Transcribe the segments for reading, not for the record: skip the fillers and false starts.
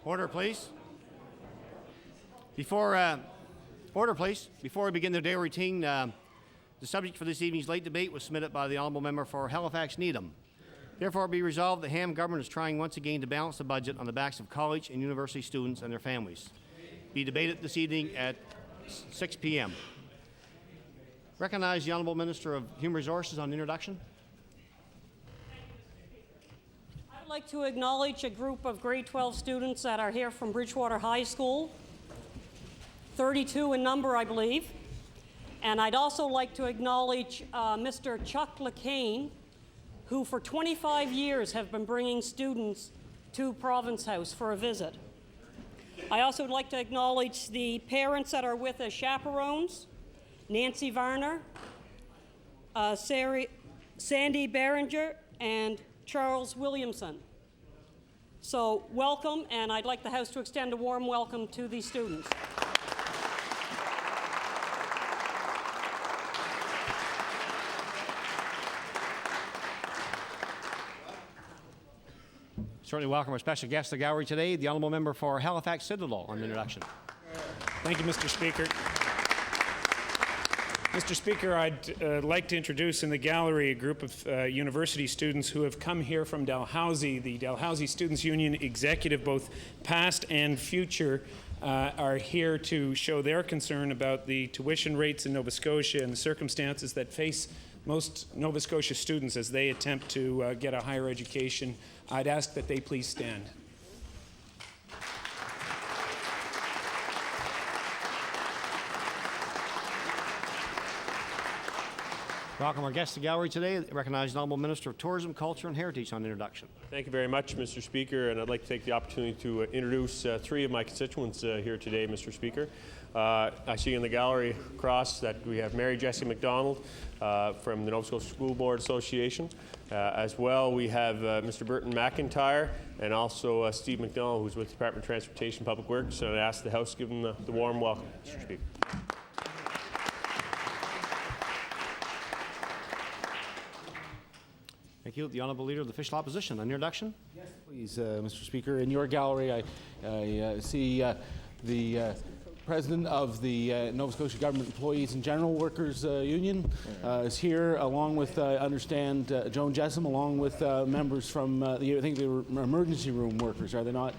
Order, please. Before we begin the day routine, the subject for this evening's late debate was submitted by the Honourable Member for Halifax Needham. Therefore, be resolved the Ham government is trying once again to balance the budget on the backs of college and university students and their families. Be debated this evening at 6 p.m. Recognize the Honourable Minister of Human Resources on introduction. I'd like to acknowledge a group of grade 12 students that are here from Bridgewater High School, 32 in number, I believe. And I'd also like to acknowledge Mr. Chuck LeCain, who for 25 years have been bringing students to Province House for a visit. I also would like to acknowledge the parents that are with as chaperones, Nancy Varner, Sandy Berenger, and Charles Williamson. So welcome, and I'd like the House to extend a warm welcome to these students. Certainly welcome our special guest to the gallery today, the Honourable Member for Halifax Citadel on introduction. Thank you, Mr. Speaker. Mr. Speaker, I'd like to introduce in the gallery a group of university students who have come here from Dalhousie. The Dalhousie Students' Union executive, both past and future, are here to show their concern about the tuition rates in Nova Scotia and the circumstances that face most Nova Scotia students as they attempt to get a higher education. I'd ask that they please stand. Welcome our guest to the gallery today. I recognize the Honourable Minister of Tourism, Culture and Heritage on introduction. Thank you very much, Mr. Speaker, and I'd like to take the opportunity to introduce three of my constituents here today, Mr. Speaker. I see in the gallery across that we have Mary Jessie McDonald from the Nova Scotia School Board Association. As well, we have Mr. Burton McIntyre and also Steve McDonald, who's with the Department of Transportation and Public Works, and I ask the House to give them the warm welcome, Mr. Speaker. Thank you. The Honourable Leader of the Official Opposition on introduction. Yes, please, Mr. Speaker. In your gallery, I see the President of the Nova Scotia Government Employees and General Workers Union is here, along with, I understand, Joan Jessam, along with members from, I think they were emergency room workers, are they not?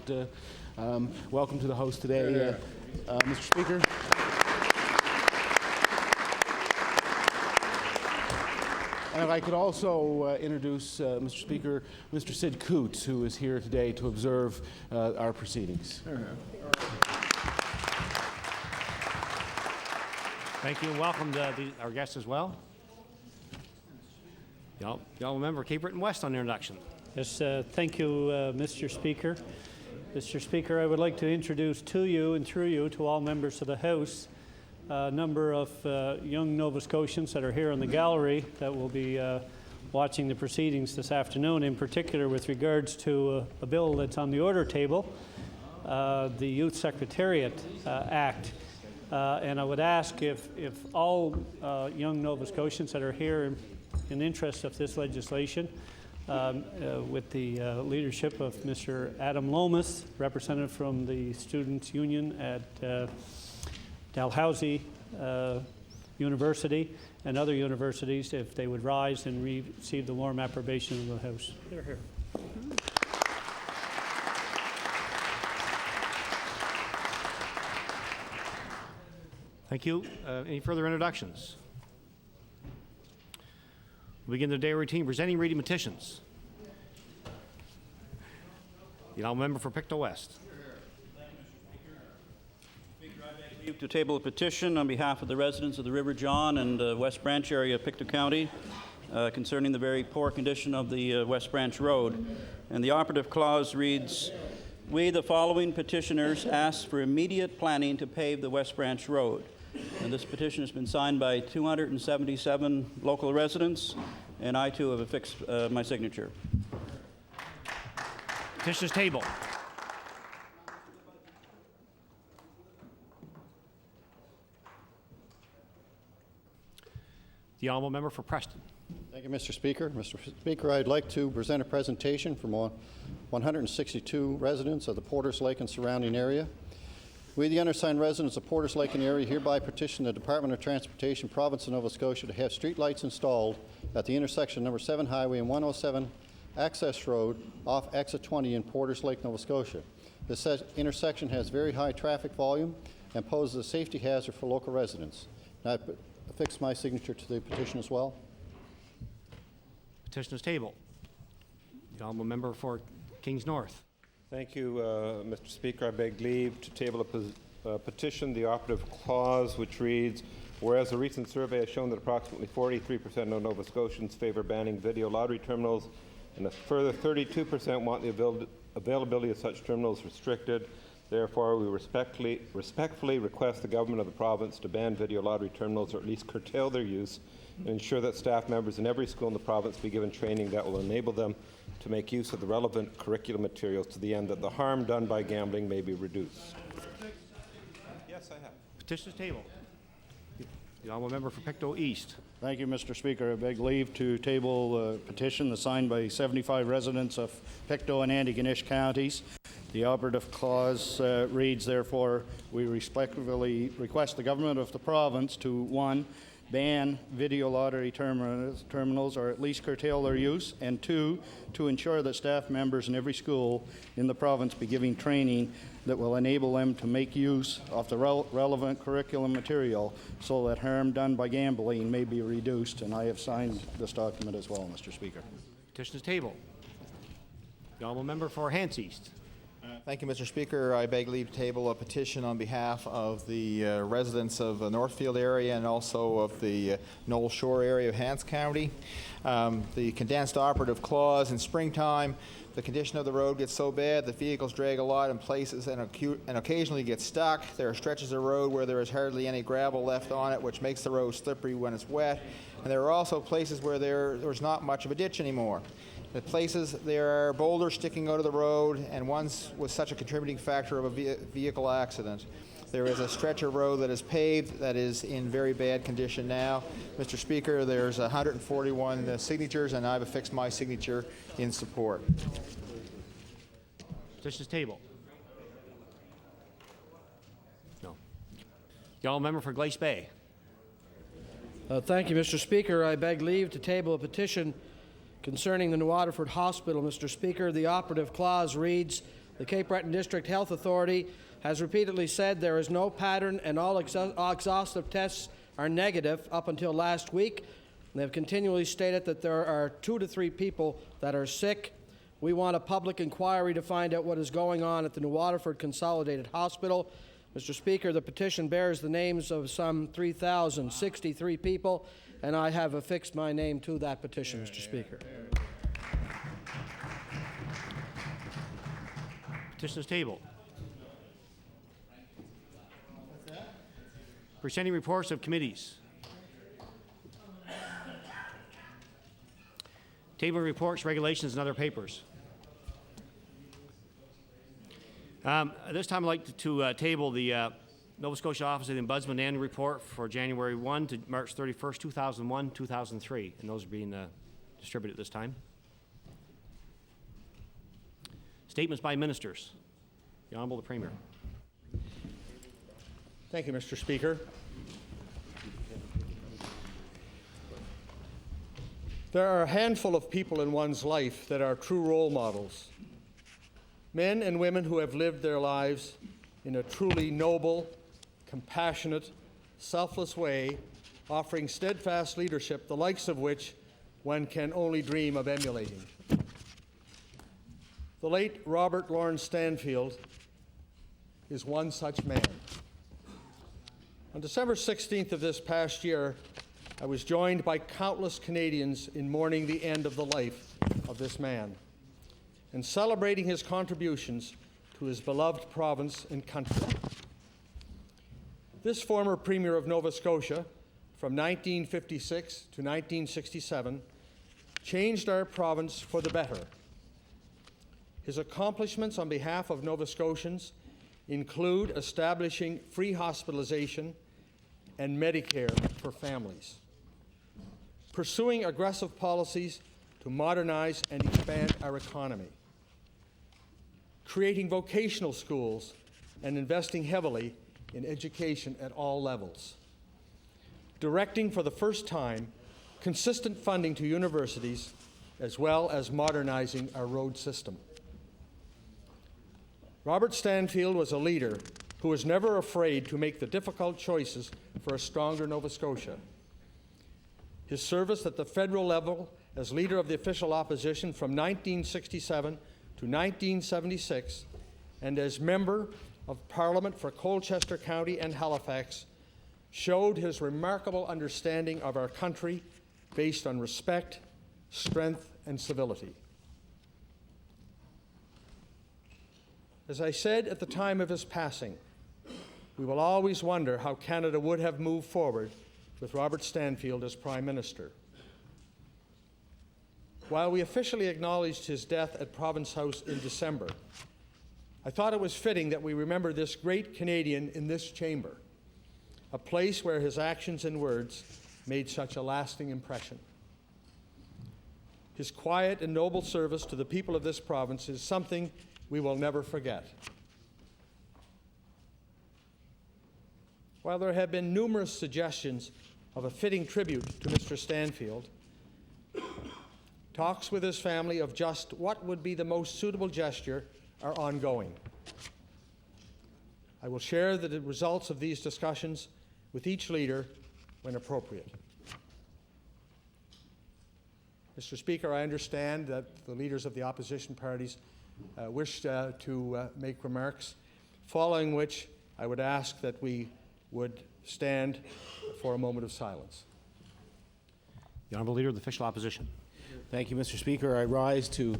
Welcome to the House today, Mr. Speaker. And if I could also introduce, Mr. Speaker, Mr. Sid Coots, who is here today to observe our proceedings. Thank you, and welcome to our guests as well. The Honourable Member Cape Breton West on introduction. Yes, thank you, Mr. Speaker. Mr. Speaker, I would like to introduce to you and through you to all members of the House a number of young Nova Scotians that are here in the gallery that will be watching the proceedings this afternoon, in particular with regards to a bill that's on the order table, the Youth Secretariat Act. And I would ask if all young Nova Scotians that are here in interest of this legislation, with the leadership of Mr. Adam Lomas, representative from the Students' Union at Dalhousie University and other universities, if they would rise and receive the warm approbation of the House. They're here. Thank you. Any further introductions? We'll begin the day routine presenting reading petitions. The Honourable Member for Pictou West. To table a petition on behalf of the residents of the River John and West Branch area of Pictou County concerning the very poor condition of the West Branch Road. And the operative clause reads, "We, the following petitioners, ask for immediate planning to pave the West Branch Road." And this petition has been signed by 277 local residents, and I too have affixed my signature. Petition is tabled. The Honourable Member for Preston. Thank you, Mr. Speaker. Mr. Speaker, I'd like to present a presentation from 162 residents of the Porters Lake and surrounding area. We, the undersigned residents of Porters Lake and area, hereby petition the Department of Transportation, Province of Nova Scotia, to have street lights installed at the intersection number 7 Highway and 107 Access Road off exit 20 in Porters Lake, Nova Scotia. This intersection has very high traffic volume and poses a safety hazard for local residents. Now, I affix my signature to the petition as well. Petition is tabled. The honourable member for Kings North. Thank you, Mr. Speaker. I beg leave to table a petition, the operative clause, which reads, whereas a recent survey has shown that approximately 43% of Nova Scotians favor banning video lottery terminals, and a further 32% want the availability of such terminals restricted. Therefore, we respectfully request the government of the province to ban video lottery terminals, or at least curtail their use, and ensure that staff members in every school in the province be given training that will enable them to make use of the relevant curriculum materials to the end that the harm done by gambling may be reduced. Yes, I have. Petition is tabled. The honourable member for Pictou East. Thank you, Mr. Speaker. I beg leave to table a petition signed by 75 residents of Pictou and Antigonish counties. The operative clause reads, therefore, we respectfully request the government of the province to, 1, ban video lottery terminals or at least curtail their use, and 2, to ensure that staff members in every school in the province be giving training that will enable them to make use of the relevant curriculum material so that harm done by gambling may be reduced. And I have signed this document as well, Mr. Speaker. Petition is tabled. The honourable member for Hants East. Thank you, Mr. Speaker. I beg leave to table a petition on behalf of the residents of the Northfield area and also of the Knoll Shore area of Hants County. The condensed operative clause: in springtime, the condition of the road gets so bad that vehicles drag a lot in places and occasionally get stuck. There are stretches of road where there is hardly any gravel left on it, which makes the road slippery when it's wet. And there are also places where there's not much of a ditch anymore. The places there are boulders sticking out of the road, and once was such a contributing factor of a vehicle accident. There is a stretch of road that is paved that is in very bad condition now. Mr. Speaker, there's 141 signatures, and I've affixed my signature in support. Petition is tabled. No. The honourable member for Glace Bay. Thank you, Mr. Speaker. I beg leave to table a petition concerning the New Waterford Hospital, Mr. Speaker. The operative clause reads, the Cape Breton District Health Authority has repeatedly said there is no pattern and all exhaustive tests are negative up until last week. They have continually stated that there are 2 to 3 people that are sick. We want a public inquiry to find out what is going on at the New Waterford Consolidated Hospital. Mr. Speaker, the petition bears the names of some 3,063 people, and I have affixed my name to that petition, Mr. Speaker. Petition is tabled. Presenting reports of committees. Table reports, regulations, and other papers. At this time, I'd like to table the Nova Scotia Office of the Ombudsman Annual Report for January 1 to March 31st, 2001, 2003, and those are being distributed at this time. Statements by ministers. The Honourable the Premier. Thank you, Mr. Speaker. There are a handful of people in one's life that are true role models. Men and women who have lived their lives in a truly noble, compassionate, selfless way, offering steadfast leadership, the likes of which one can only dream of emulating. The late Robert Lawrence Stanfield is one such man. On December 16th of this past year, I was joined by countless Canadians in mourning the end of the life of this man and celebrating his contributions to his beloved province and country. This former Premier of Nova Scotia, from 1956 to 1967, changed our province for the better. His accomplishments on behalf of Nova Scotians include establishing free hospitalization and Medicare for families, pursuing aggressive policies to modernize and expand our economy, creating vocational schools, and investing heavily in education at all levels. Directing for the first time consistent funding to universities, as well as modernizing our road system. Robert Stanfield was a leader who was never afraid to make the difficult choices for a stronger Nova Scotia. His service at the federal level as leader of the official opposition from 1967 to 1976, and as member of Parliament for Colchester County and Halifax, showed his remarkable understanding of our country based on respect, strength, and civility. As I said at the time of his passing, we will always wonder how Canada would have moved forward with Robert Stanfield as Prime Minister. While we officially acknowledged his death at Province House in December, I thought it was fitting that we remember this great Canadian in this chamber, a place where his actions and words made such a lasting impression. His quiet and noble service to the people of this province is something we will never forget. While there have been numerous suggestions of a fitting tribute to Mr. Stanfield, talks with his family of just what would be the most suitable gesture are ongoing. I will share the results of these discussions with each leader when appropriate. Mr. Speaker, I understand that the leaders of the opposition parties wish to make remarks, following which I would ask that we would stand for a moment of silence. The Honourable Leader of the Official Opposition. Thank you, Mr. Speaker. I rise to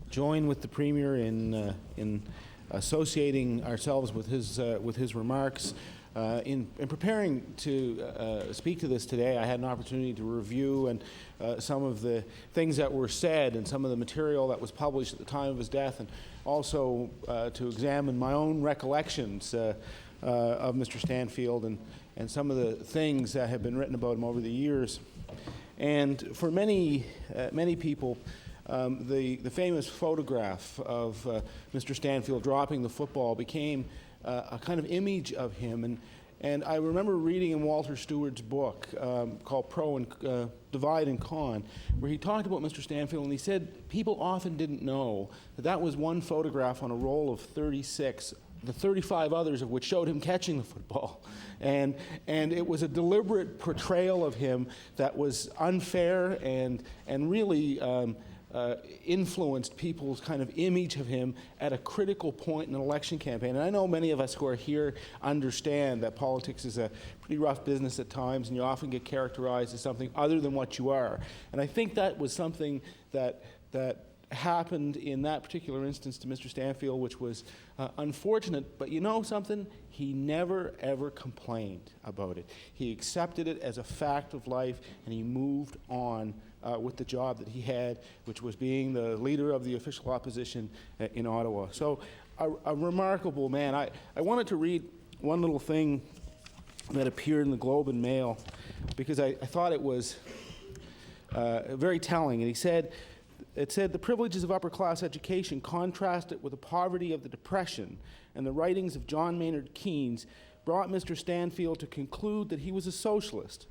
join with the Premier in associating ourselves with his remarks. In preparing to speak to this today, I had an opportunity to review and some of the things that were said and some of the material that was published at the time of his death, and also to examine my own recollections of Mr. Stanfield and some of the things that have been written about him over the years. And for many people, the famous photograph of Mr. Stanfield dropping the football became a kind of image of him. And I remember reading in Walter Stewart's book called Divide and Con, where he talked about Mr. Stanfield, and he said people often didn't know that was one photograph on a roll of 36, the 35 others of which showed him catching the football. And it was a deliberate portrayal of him that was unfair and really influenced people's kind of image of him at a critical point in an election campaign. And I know many of us who are here understand that politics is a pretty rough business at times, and you often get characterized as something other than what you are. And I think that was something that happened in that particular instance to Mr. Stanfield, which was unfortunate. But you know something? He never, ever complained about it. He accepted it as a fact of life, and he moved on with the job that he had, which was being the leader of the official opposition in Ottawa. So a remarkable man. I wanted to read one little thing that appeared in the Globe and Mail because I thought it was very telling. And it said, the privileges of upper-class education contrasted with the poverty of the Depression, and the writings of John Maynard Keynes brought Mr. Stanfield to conclude that he was a socialist,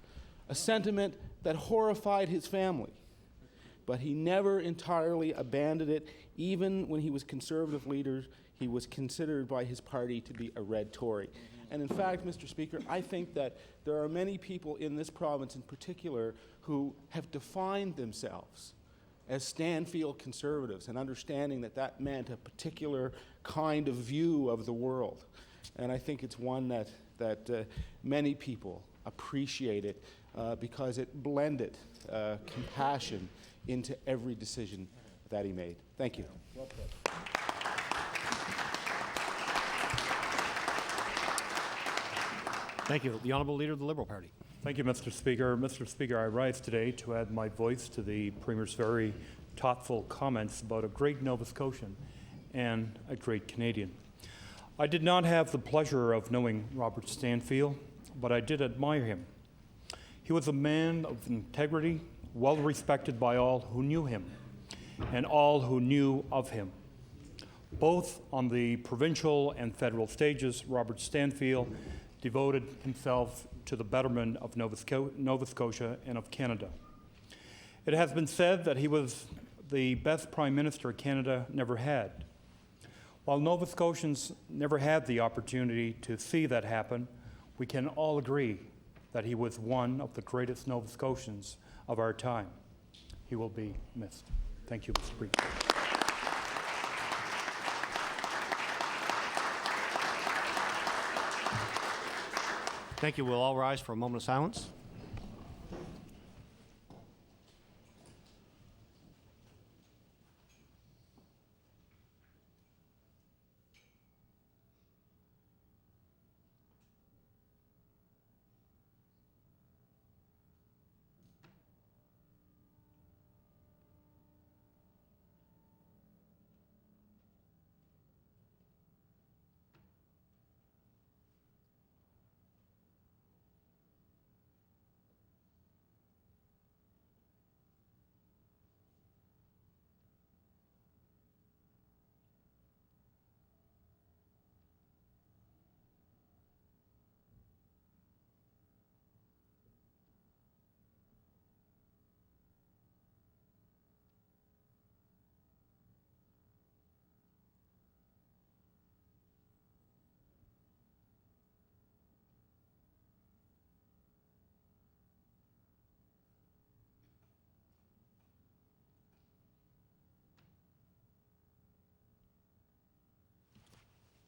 a sentiment that horrified his family. But he never entirely abandoned it. Even when he was Conservative leader, he was considered by his party to be a red Tory. And in fact, Mr. Speaker, I think that there are many people in this province in particular who have defined themselves as Stanfield conservatives, and understanding that that meant a particular kind of view of the world. And I think it's one that many people appreciated because it blended compassion into every decision that he made. Thank you. Thank you. The Honourable Leader of the Liberal Party. Thank you, Mr. Speaker. Mr. Speaker, I rise today to add my voice to the Premier's very thoughtful comments about a great Nova Scotian and a great Canadian. I did not have the pleasure of knowing Robert Stanfield, but I did admire him. He was a man of integrity, well respected by all who knew him and all who knew of him. Both on the provincial and federal stages, Robert Stanfield devoted himself to the betterment of Nova Scotia and of Canada. It has been said that he was the best Prime Minister Canada never had. While Nova Scotians never had the opportunity to see that happen, we can all agree that he was one of the greatest Nova Scotians of our time. He will be missed. Thank you, Mr. Speaker. Thank you. We'll all rise for a moment of silence.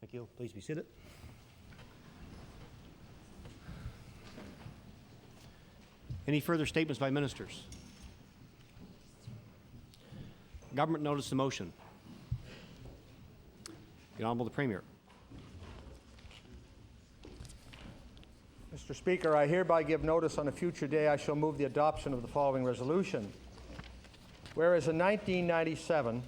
Thank you. Please be seated. Any further statements by ministers? Government notice the motion. The Honourable the Premier. Mr. Speaker, I hereby give notice on a future day I shall move the adoption of the following resolution. Whereas in 1997,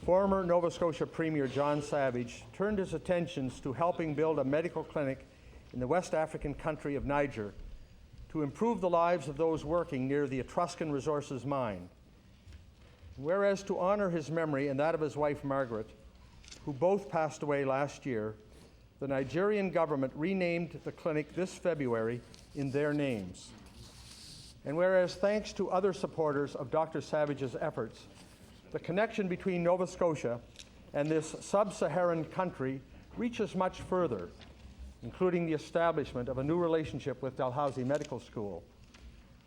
former Nova Scotia Premier John Savage turned his attentions to helping build a medical clinic in the West African country of Niger to improve the lives of those working near the Etruscan Resources mine. Whereas to honor his memory and that of his wife Margaret, who both passed away last year, the Nigerian government renamed the clinic this February in their names. And whereas thanks to other supporters of Dr. Savage's efforts, the connection between Nova Scotia and this sub-Saharan country reaches much further, including the establishment of a new relationship with Dalhousie Medical School.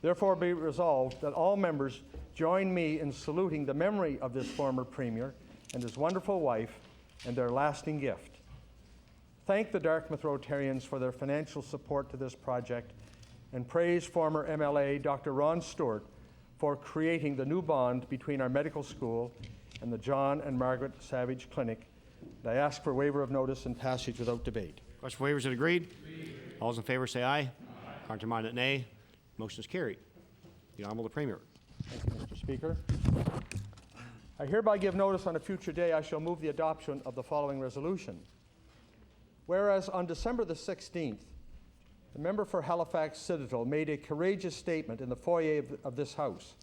Therefore be resolved that all members join me in saluting the memory of this former Premier and his wonderful wife and their lasting gift. Thank the Dartmouth Rotarians for their financial support to this project and praise former MLA Dr. Ron Stewart for creating the new bond between our medical school and the John and Margaret Savage Clinic. And I ask for waiver of notice and passage without debate. Question for waivers that agreed? All those in favour say aye. Contrary-minded nay. Motion is carried. The Honourable the Premier. Thank you, Mr. Speaker. I hereby give notice on a future day I shall move the adoption of the following resolution. Whereas on December the 16th, the member for Halifax Citadel made a courageous statement in the foyer of this House,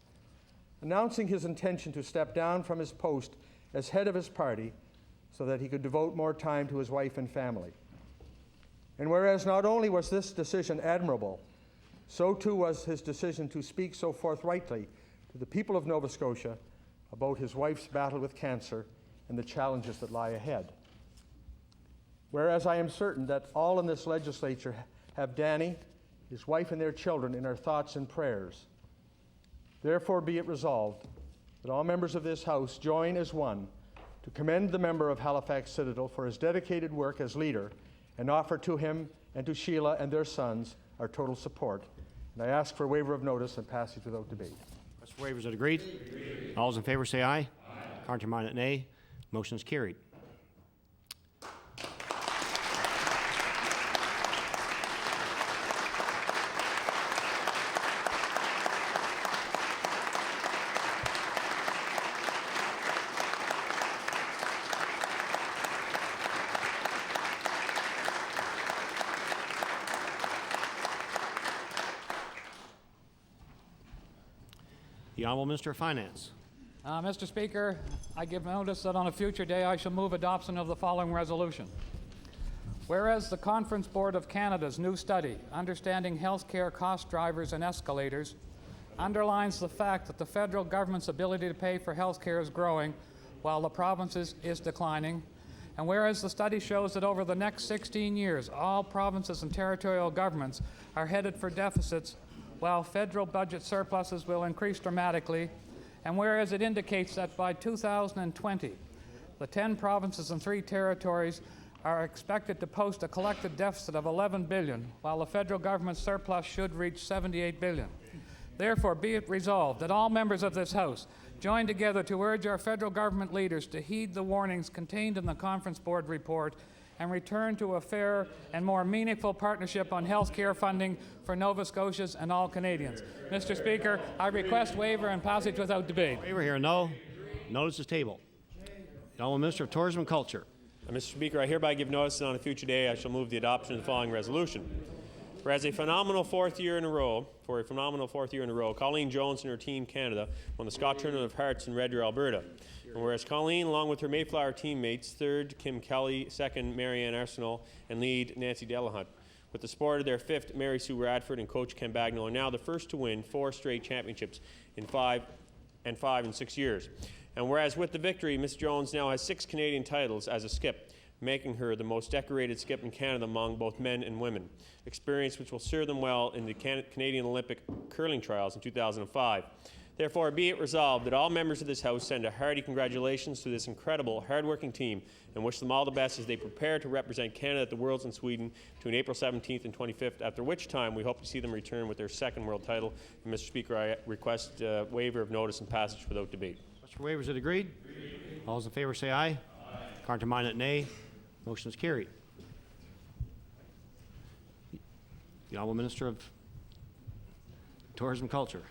announcing his intention to step down from his post as head of his party so that he could devote more time to his wife and family. And whereas not only was this decision admirable, so too was his decision to speak so forthrightly to the people of Nova Scotia about his wife's battle with cancer and the challenges that lie ahead. Whereas I am certain that all in this legislature have Danny, his wife, and their children in our thoughts and prayers. Therefore be it resolved that all members of this House join as one to commend the member of Halifax Citadel for his dedicated work as leader and offer to him and to Sheila and their sons our total support. And I ask for waiver of notice and passage without debate. Question for waivers that agreed? All those in favour say aye. Contrary-minded nay. Motion is carried. The Honourable Minister of Finance. Mr. Speaker, I give notice that on a future day I shall move adoption of the following resolution. Whereas the Conference Board of Canada's new study, Understanding Healthcare Cost Drivers and Escalators, underlines the fact that the federal government's ability to pay for health care is growing while the provinces is declining. And whereas the study shows that over the next 16 years, all provinces and territorial governments are headed for deficits while federal budget surpluses will increase dramatically. And whereas it indicates that by 2020, the 10 provinces and 3 territories are expected to post a collected deficit of $11 billion, while the federal government's surplus should reach $78 billion. Therefore, be it resolved that all members of this House join together to urge our federal government leaders to heed the warnings contained in the Conference Board report and return to a fair and more meaningful partnership on health care funding for Nova Scotians and all Canadians. Mr. Speaker, I request waiver and passage without debate. Waiver here, no. Notice is tabled. The Honourable Minister of Tourism and Culture. Mr. Speaker, I hereby give notice that on a future day I shall move the adoption of the following resolution. Whereas a phenomenal fourth year in a row, Colleen Jones and her Team Canada won the Scott Tournament of Hearts in Red Deer, Alberta. And whereas Colleen, along with her Mayflower teammates, third Kim Kelly, second Marianne Arsenal, and lead Nancy Delahunt, with the support of their fifth Mary Sue Radford and coach Ken Bagnall, are now the first to win 4 straight championships in 5 and 6 years. And whereas with the victory, Miss Jones now has 6 Canadian titles as a skip, making her the most decorated skip in Canada among both men and women, experience which will serve them well in the Canadian Olympic curling trials in 2005. Therefore, be it resolved that all members of this House send a hearty congratulations to this incredible, hard-working team and wish them all the best as they prepare to represent Canada at the Worlds in Sweden between April 17th and 25th, after which time we hope to see them return with their second world title. And Mr. Speaker, I request waiver of notice and passage without debate. Mr. Waiver, is it agreed? All those in favour say aye. Contraminded, nay. Motion is carried. The Honourable Minister of Tourism and Culture.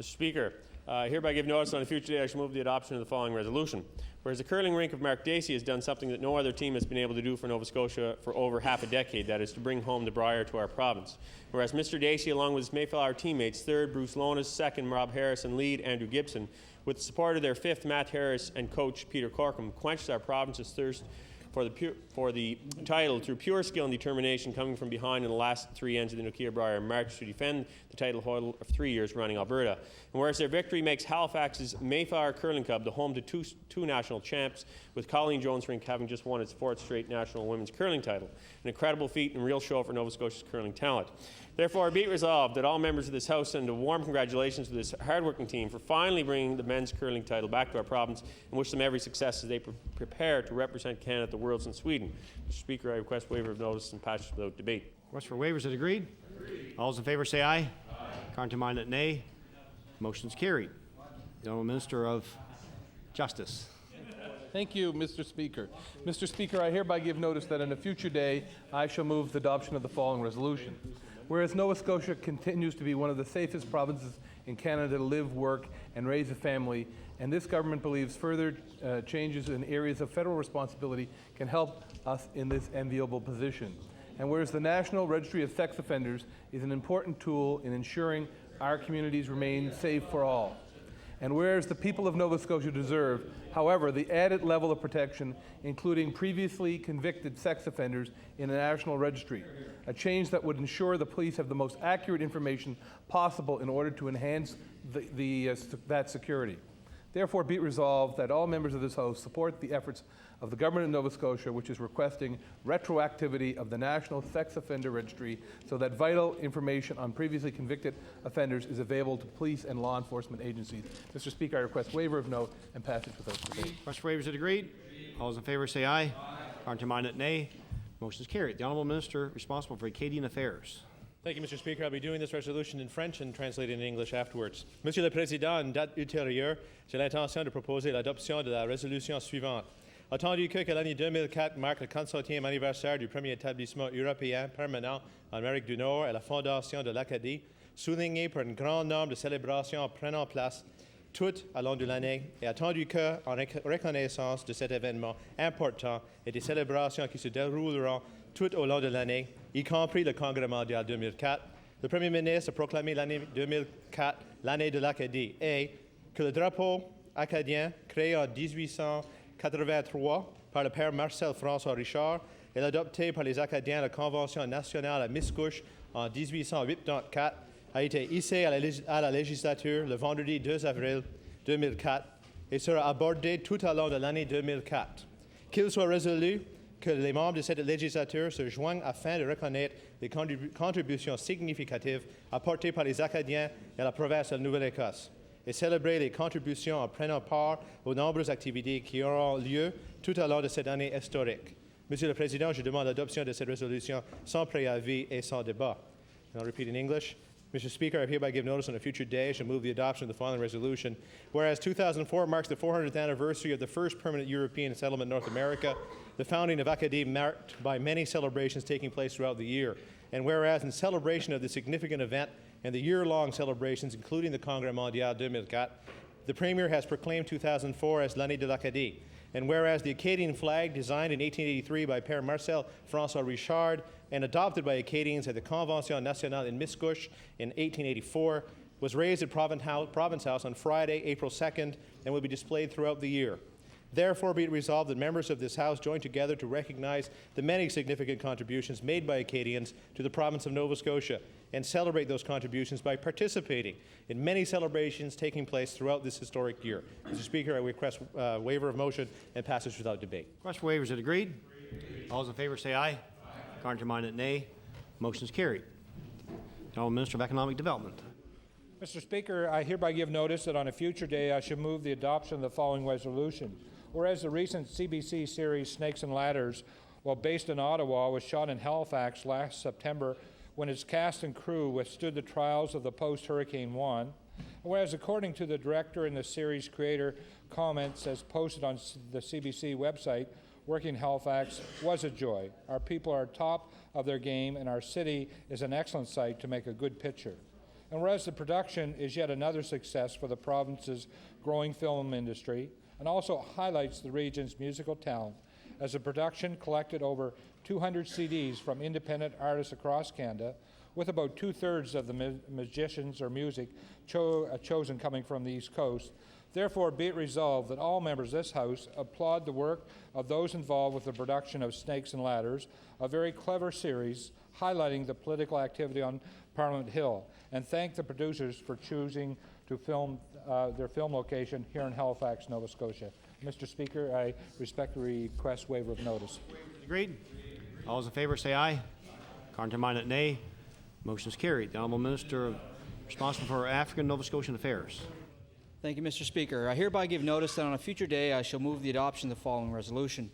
Mr. Speaker, I hereby give notice on a future day I shall move the adoption of the following resolution. Whereas the curling rink of Mark Dacey has done something that no other team has been able to do for Nova Scotia for over half a decade, that is to bring home the Briar to our province. Whereas Mr. Dacey, along with his Mayflower teammates, third Bruce Lonas, second Rob Harris, and lead Andrew Gibson, with the support of their fifth Matt Harris and coach Peter Corkum, quenched our province's thirst for the title through pure skill and determination, coming from behind in the last 3 ends of the Nokia Briar March to defend the title for 3 years running Alberta. And whereas their victory makes Halifax's Mayflower Curling Club the home to two national champs, with Colleen Jones Rink having just won its 4th straight national women's curling title, an incredible feat and real show for Nova Scotia's curling talent. Therefore, be it resolved that all members of this House send a warm congratulations to this hard-working team for finally bringing the men's curling title back to our province, and wish them every success as they prepare to represent Canada at the Worlds in Sweden. Mr. Speaker, I request waiver of notice and passage without debate. Request for waivers, is it agreed? All those in favour say aye. Contraminded, nay. Motion is carried. The Honourable Minister of Justice. Thank you, Mr. Speaker. Mr. Speaker, I hereby give notice that on a future day I shall move the adoption of the following resolution. Whereas Nova Scotia continues to be one of the safest provinces in Canada to live, work, and raise a family, and this government believes further changes in areas of federal responsibility can help us in this enviable position. And whereas the National Registry of Sex Offenders is an important tool in ensuring our communities remain safe for all. And whereas the people of Nova Scotia deserve, however, the added level of protection, including previously convicted sex offenders in a national registry, a change that would ensure the police have the most accurate information possible in order to enhance that security. Therefore, be it resolved that all members of this House support the efforts of the Government of Nova Scotia, which is requesting retroactivity of the National Sex Offender Registry so that vital information on previously convicted offenders is available to police and law enforcement agencies. Mr. Speaker, I request waiver of note and passage without debate. Request for waivers, is it agreed? All those in favour say aye. Contraminded, nay. Motion is carried. The Honourable Minister responsible for Acadian Affairs. Thank you, Mr. Speaker. I'll be doing this resolution in French and translating in English afterwards. Monsieur le Président, à une date ultérieure, j'ai l'intention de proposer l'adoption de la résolution suivante. Attendu que l'année 2004 marque le 40e anniversaire du premier établissement européen permanent en Amérique du Nord et la fondation de l'Acadie, souligné par un grand nombre de célébrations prenant place tout au long de l'année, et attendu que, en reconnaissance de cet événement important et des célébrations qui se dérouleront tout au long de l'année, y compris le Congrès mondial 2004, le Premier ministre a proclamé l'année 2004 l'année de l'Acadie et, que le drapeau acadien, créé en 1883 par le père Marcel François Richard et adopté par les Acadiens à la Convention nationale à Miscouche en 1884, a été hissé à la législature le vendredi 2 avril 2004 et sera abordé tout au long de l'année 2004. Qu'il soit résolu que les membres de cette législature se joignent afin de reconnaître les contributions significatives apportées par les Acadiens à la province de la Nouvelle-Écosse et célébrer les contributions en prenant part aux nombreuses activités qui auront lieu tout au long de cette année historique. Monsieur le Président, je demande l'adoption de cette résolution sans préavis et sans débat. And I'll repeat in English. Mr. Speaker, I hereby give notice on a future day I shall move the adoption of the following resolution. Whereas 2004 marks the 400th anniversary of the first permanent European settlement in North America, the founding of Acadie marked by many celebrations taking place throughout the year. And whereas in celebration of this significant event and the year-long celebrations, including the Congrès Mondial 2004, the Premier has proclaimed 2004 as l'année de l'Acadie. And whereas the Acadian flag, designed in 1883 by Père Marcel François Richard and adopted by Acadians at the Convention nationale in Miscouche in 1884, was raised at Province House on Friday, April 2nd, and will be displayed throughout the year. Therefore, be it resolved that members of this House join together to recognize the many significant contributions made by Acadians to the province of Nova Scotia and celebrate those contributions by participating in many celebrations taking place throughout this historic year. Mr. Speaker, I request waiver of motion and passage without debate. Request for waivers. Is it agreed? All those in favor say aye. Contrary-minded, nay. Motion is carried. The Honourable Minister of Economic Development. Mr. Speaker, I hereby give notice that on a future day I shall move the adoption of the following resolution. Whereas the recent CBC series Snakes and Ladders, while based in Ottawa, was shot in Halifax last September when its cast and crew withstood the trials of the post-Hurricane Juan. Whereas according to the director and the series creator comments as posted on the CBC website, working in Halifax was a joy. Our people are top of their game and our city is an excellent site to make a good picture. And whereas the production is yet another success for the province's growing film industry and also highlights the region's musical talent, as the production collected over 200 CDs from independent artists across Canada, with about two-thirds of the musicians or music chosen coming from the East Coast. Therefore, be it resolved that all members of this House applaud the work of those involved with the production of Snakes and Ladders, a very clever series highlighting the political activity on Parliament Hill, and thank the producers for choosing to film their film location here in Halifax, Nova Scotia. Mr. Speaker, I respectfully request waiver of notice. Agreed. All those in favor say aye. Contrary-minded, nay. Motion is carried. The Honourable Minister responsible for African Nova Scotian Affairs. Thank you, Mr. Speaker. I hereby give notice that on a future day I shall move the adoption of the following resolution.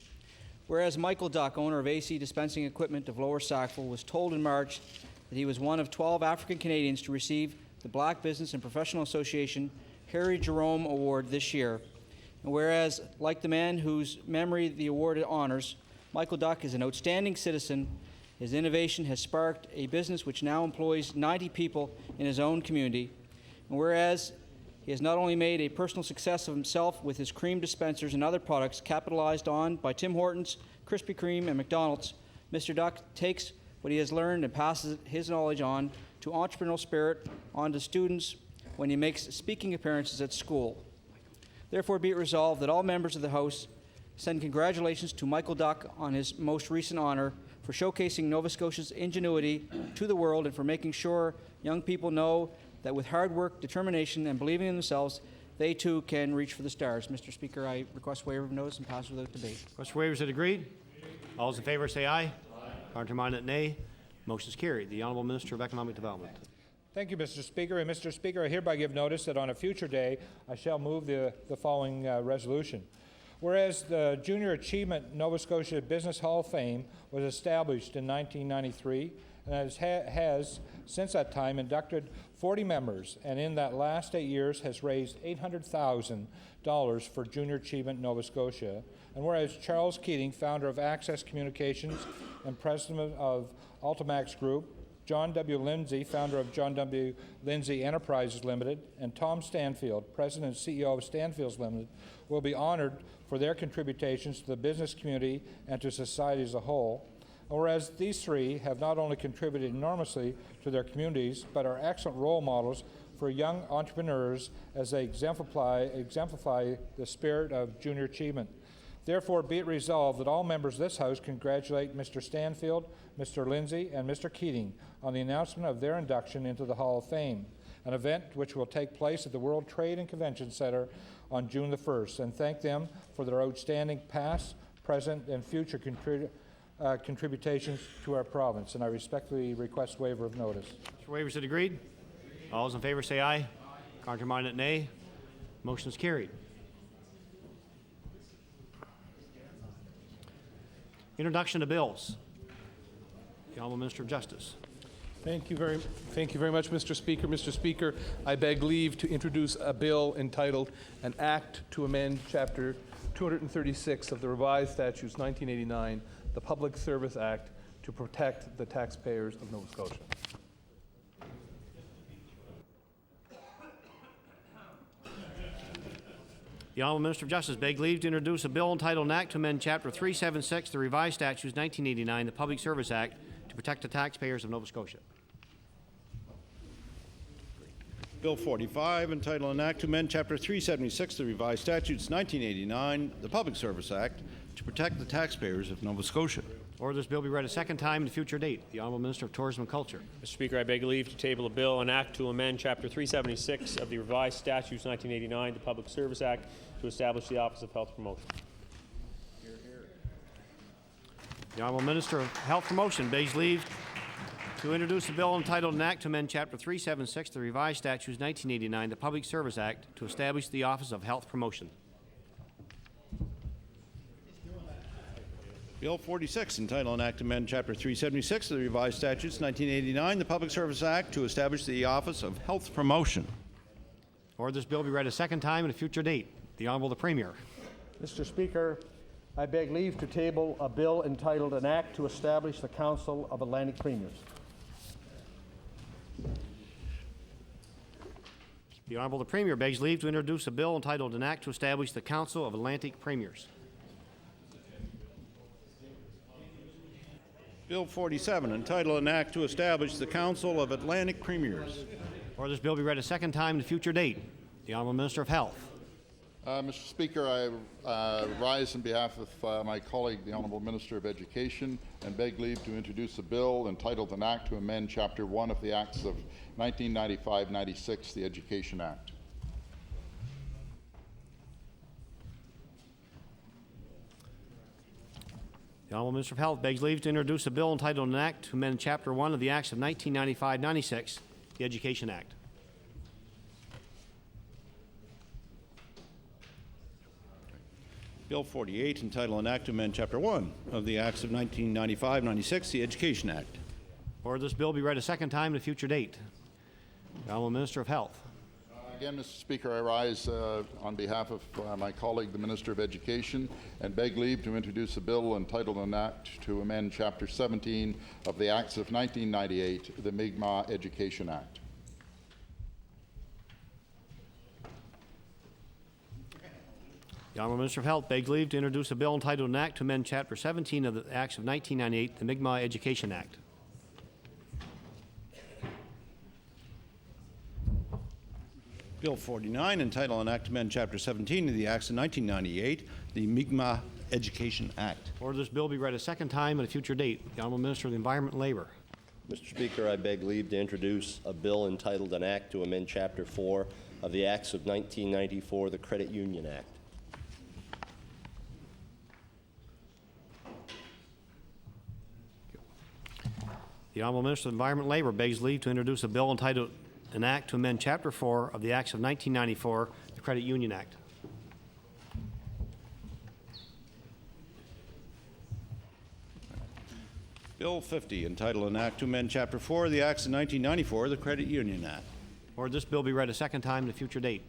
Whereas Michael Duck, owner of AC Dispensing Equipment of Lower Sackville, was told in March that he was one of 12 African Canadians to receive the Black Business and Professional Association Harry Jerome Award this year. And whereas, like the man whose memory the award honors, Michael Duck is an outstanding citizen, his innovation has sparked a business which now employs 90 people in his own community. And whereas he has not only made a personal success of himself with his cream dispensers and other products capitalized on by Tim Hortons, Krispy Kreme, and McDonald's, Mr. Duck takes what he has learned and passes his knowledge on to entrepreneurial spirit on to students when he makes speaking appearances at school. Therefore, be it resolved that all members of the House send congratulations to Michael Duck on his most recent honor for showcasing Nova Scotia's ingenuity to the world and for making sure young people know that with hard work, determination, and believing in themselves, they too can reach for the stars. Mr. Speaker, I request waiver of notice and pass without debate. Request for waivers. Is it agreed? All those in favor say aye. Contrary-minded, nay. Motion is carried. The Honourable Minister of Economic Development. Thank you, Mr. Speaker. And Mr. Speaker, I hereby give notice that on a future day I shall move the following resolution. Whereas the Junior Achievement Nova Scotia Business Hall of Fame was established in 1993 and has since that time inducted 40 members, and in that last 8 years has raised $800,000 for Junior Achievement Nova Scotia. And whereas Charles Keating, founder of Access Communications and president of Ultimax Group, John W. Lindsay, founder of John W. Lindsay Enterprises Limited, and Tom Stanfield, president and CEO of Stanfields Limited, will be honored for their contributions to the business community and to society as a whole. Whereas these three have not only contributed enormously to their communities, but are excellent role models for young entrepreneurs as they exemplify the spirit of junior achievement. Therefore, be it resolved that all members of this House congratulate Mr. Stanfield, Mr. Lindsay, and Mr. Keating on the announcement of their induction into the Hall of Fame, an event which will take place at the World Trade and Convention Center on June the 1st, and thank them for their outstanding past, present, and future contributions to our province. And I respectfully request waiver of notice. Mr. Wavers, it agreed? All those in favor say aye. Contrary-minded, nay. Motion is carried. Introduction to bills. The Honourable Minister of Justice. Thank you very much, Mr. Speaker. Mr. Speaker, I beg leave to introduce a bill entitled An Act to Amend Chapter 236 of the Revised Statutes 1989, the Public Service Act, to protect the taxpayers of Nova Scotia. The Honourable Minister of Justice begs leave to introduce a bill entitled An Act to Amend Chapter 376 of the Revised Statutes 1989, the Public Service Act, to protect the taxpayers of Nova Scotia. Bill 45, entitled An Act to Amend Chapter 376 of the Revised Statutes 1989, the Public Service Act, to protect the taxpayers of Nova Scotia. Order this bill be read a second time at a future date. The Honourable Minister of Tourism and Culture. Mr. Speaker, I beg leave to table a bill, an act to amend Chapter 376 of the Revised Statutes 1989, the Public Service Act, to establish the Office of Health Promotion. The Honourable Minister of Health Promotion begs leave to introduce a bill entitled An Act to Amend Chapter 376 of the Revised Statutes 1989, the Public Service Act, to establish the Office of Health Promotion. Bill 46, entitled An Act to Amend Chapter 376 of the Revised Statutes 1989, the Public Service Act, to establish the Office of Health Promotion. Order this bill be read a second time at a future date. The Honourable the Premier. Mr. Speaker, I beg leave to table a bill entitled An Act to Establish the Council of Atlantic Premiers. The Honourable the Premier begs leave to introduce a bill entitled An Act to Establish the Council of Atlantic Premiers. Bill 47, entitled An Act to Establish the Council of Atlantic Premiers. Order this bill be read a second time at a future date. The Honourable Minister of Health. Mr. Speaker, I rise on behalf of my colleague, the Honourable Minister of Education, and beg leave to introduce a bill entitled An Act to Amend Chapter 1 of the Acts of 1995-96, the Education Act. The Honourable Minister of Health begs leave to introduce a bill entitled An Act to Amend Chapter 1 of the Acts of 1995-96, the Education Act. Bill 48, entitled An Act to Amend Chapter 1 of the Acts of 1995-96, the Education Act. Order this bill be read a second time at a future date. The Honourable Minister of Health. Again, Mr. Speaker, I rise on behalf of my colleague, the Minister of Education, and beg leave to introduce a bill entitled An Act to Amend Chapter 17 of the Acts of 1998, the Mi'kmaq Education Act. The Honourable Minister of Health begs leave to introduce a bill entitled An Act to Amend Chapter 17 of the Acts of 1998, the Mi'kmaq Education Act. Bill 49, entitled An Act to Amend Chapter 17 of the Acts of 1998, the Mi'kmaq Education Act. Order this bill be read a second time at a future date. The Honourable Minister of the Environment and Labour. Mr. Speaker, I beg leave to introduce a bill entitled An Act to Amend Chapter 4 of the Acts of 1994, the Credit Union Act. The Honourable Minister of the Environment and Labour begs leave to introduce a bill entitled An Act to Amend Chapter 4 of the Acts of 1994, the Credit Union Act. Bill 50, entitled An Act to Amend Chapter 4 of the Acts of 1994, the Credit Union Act. Order this bill be read a second time at a future date.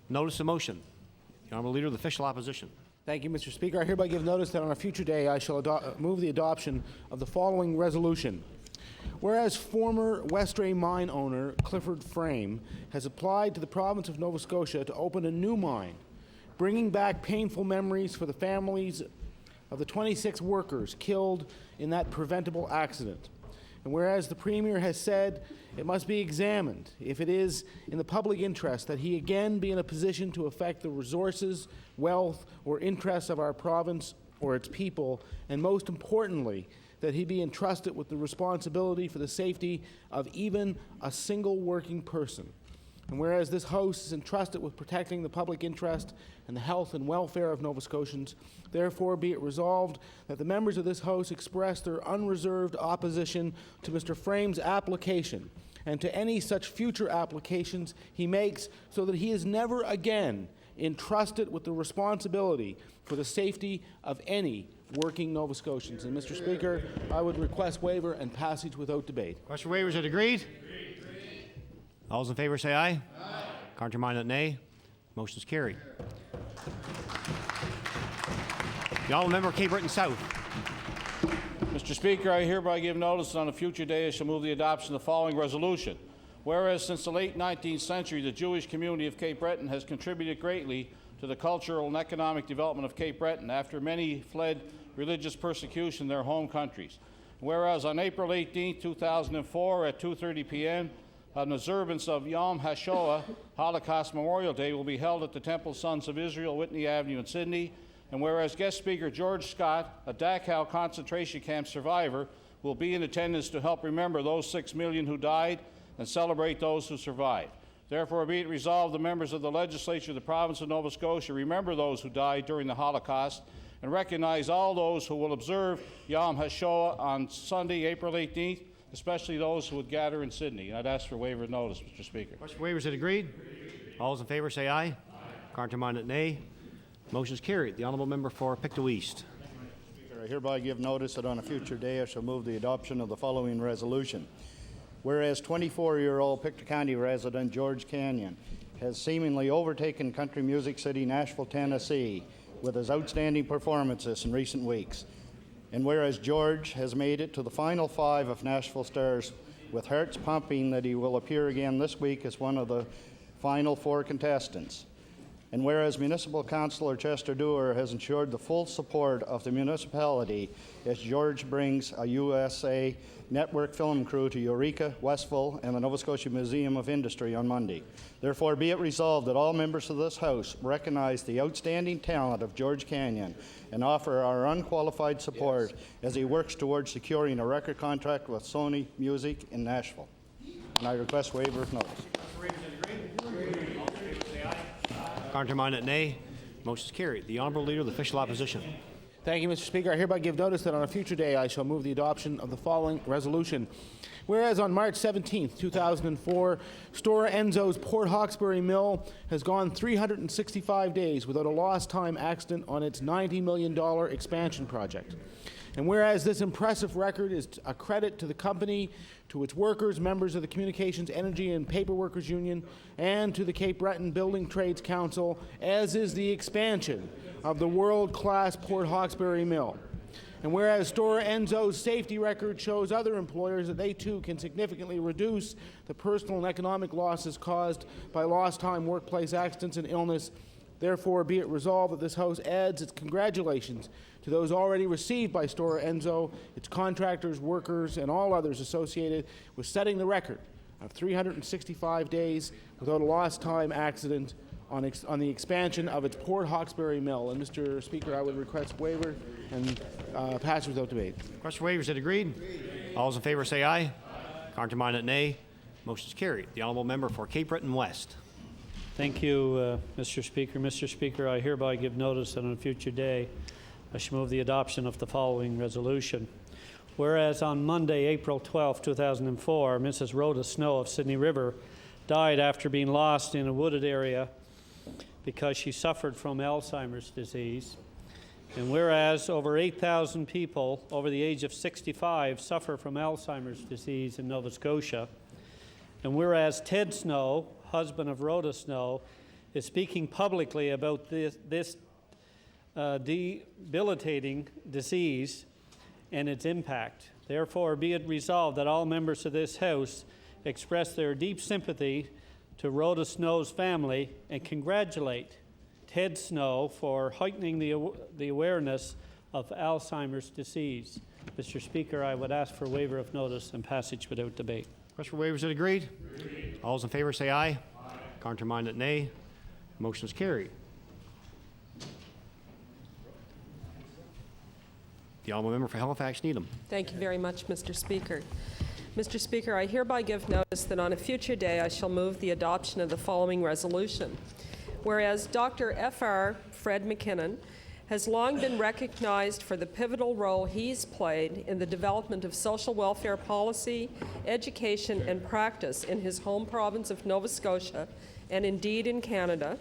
Notice of motion. The Honourable Leader of the Official Opposition. Thank you, Mr. Speaker. I hereby give notice that on a future day I shall move the adoption of the following resolution. Whereas former Westray mine owner Clifford Frame has applied to the province of Nova Scotia to open a new mine, bringing back painful memories for the families of the 26 workers killed in that preventable accident. And whereas the Premier has said it must be examined if it is in the public interest that he again be in a position to affect the resources, wealth, or interests of our province or its people, and most importantly, that he be entrusted with the responsibility for the safety of even a single working person. And whereas this House is entrusted with protecting the public interest and the health and welfare of Nova Scotians, therefore be it resolved that the members of this House express their unreserved opposition to Mr. Frame's application and to any such future applications he makes, so that he is never again entrusted with the responsibility for the safety of any working Nova Scotians. And Mr. Speaker, I would request waiver and passage without debate. Question waivers are agreed. All those in favor say aye. Aye. Contraminded nay. Motion is carried. The honourable member of Cape Breton South. Mr. Speaker, I hereby give notice that on a future day I shall move the adoption of the following resolution. Whereas since the late 19th century, the Jewish community of Cape Breton has contributed greatly to the cultural and economic development of Cape Breton after many fled religious persecution in their home countries. Whereas on April 18, 2004 at 2:30 p.m., an observance of Yom HaShoah, Holocaust Memorial Day, will be held at the Temple Sons of Israel, Whitney Avenue in Sydney. And whereas guest speaker George Scott, a Dachau concentration camp survivor, will be in attendance to help remember those 6 million who died and celebrate those who survived. Therefore, be it resolved, the members of the legislature of the province of Nova Scotia remember those who died during the Holocaust and recognize all those who will observe Yom HaShoah on Sunday, April 18th, especially those who would gather in Sydney. And I'd ask for waiver of notice, Mr. Speaker. Question waivers are agreed. All those in favour say aye. Aye. Contraminded nay. Motion is carried. The honourable member for Pictou East. I hereby give notice that on a future day I shall move the adoption of the following resolution. Whereas 24-year-old Pictou County resident George Canyon has seemingly overtaken country music city Nashville, Tennessee with his outstanding performances in recent weeks. And whereas George has made it to the final 5 of Nashville Stars with hearts pumping that he will appear again this week as one of the final 4 contestants. And whereas Municipal Councillor Chester Dewar has ensured the full support of the municipality as George brings a USA Network film crew to Eureka, Westville, and the Nova Scotia Museum of Industry on Monday. Therefore, be it resolved that all members of this House recognize the outstanding talent of George Canyon and offer our unqualified support as he works towards securing a record contract with Sony Music in Nashville. And I request waiver of notice. Contraminded nay. Motion is carried. The honourable leader of the official opposition. Thank you, Mr. Speaker. I hereby give notice that on a future day I shall move the adoption of the following resolution. Whereas on March 17, 2004, Stora Enso's Port Hawkesbury Mill has gone 365 days without a lost time accident on its $90 million expansion project. And whereas this impressive record is a credit to the company, to its workers, members of the Communications, Energy and Paper Workers Union, and to the Cape Breton Building Trades Council, as is the expansion of the world-class Port Hawkesbury Mill. And whereas Stora Enso's safety record shows other employers that they too can significantly reduce the personal and economic losses caused by lost time workplace accidents and illness, therefore be it resolved that this House adds its congratulations to those already received by Stora Enso, its contractors, workers, and all others associated with setting the record of 365 days without a lost time accident on the expansion of its Port Hawkesbury Mill. And Mr. Speaker, I would request waiver and pass without debate. Question waivers are agreed. All those in favour say aye. Aye. Contraminded nay. Motion is carried. The honourable member for Cape Breton West. Thank you, Mr. Speaker. Mr. Speaker, I hereby give notice that on a future day I shall move the adoption of the following resolution. Whereas on Monday, April 12, 2004, Mrs. Rhoda Snow of Sydney River died after being lost in a wooded area because she suffered from Alzheimer's disease. And whereas over 8,000 people over the age of 65 suffer from Alzheimer's disease in Nova Scotia. And whereas Ted Snow, husband of Rhoda Snow, is speaking publicly about this debilitating disease and its impact. Therefore, be it resolved that all members of this House express their deep sympathy to Rhoda Snow's family and congratulate Ted Snow for heightening the awareness of Alzheimer's disease. Mr. Speaker, I would ask for waiver of notice and passage without debate. Request for waivers is agreed. All those in favor say aye. Counterminded, nay. Motion is carried. The honourable member for Halifax Needham. Thank you very much, Mr. Speaker. Mr. Speaker, I hereby give notice that on a future day I shall move the adoption of the following resolution. Whereas Dr. F.R. Fred McKinnon has long been recognized for the pivotal role he's played in the development of social welfare policy, education, and practice in his home province of Nova Scotia, and indeed in Canada.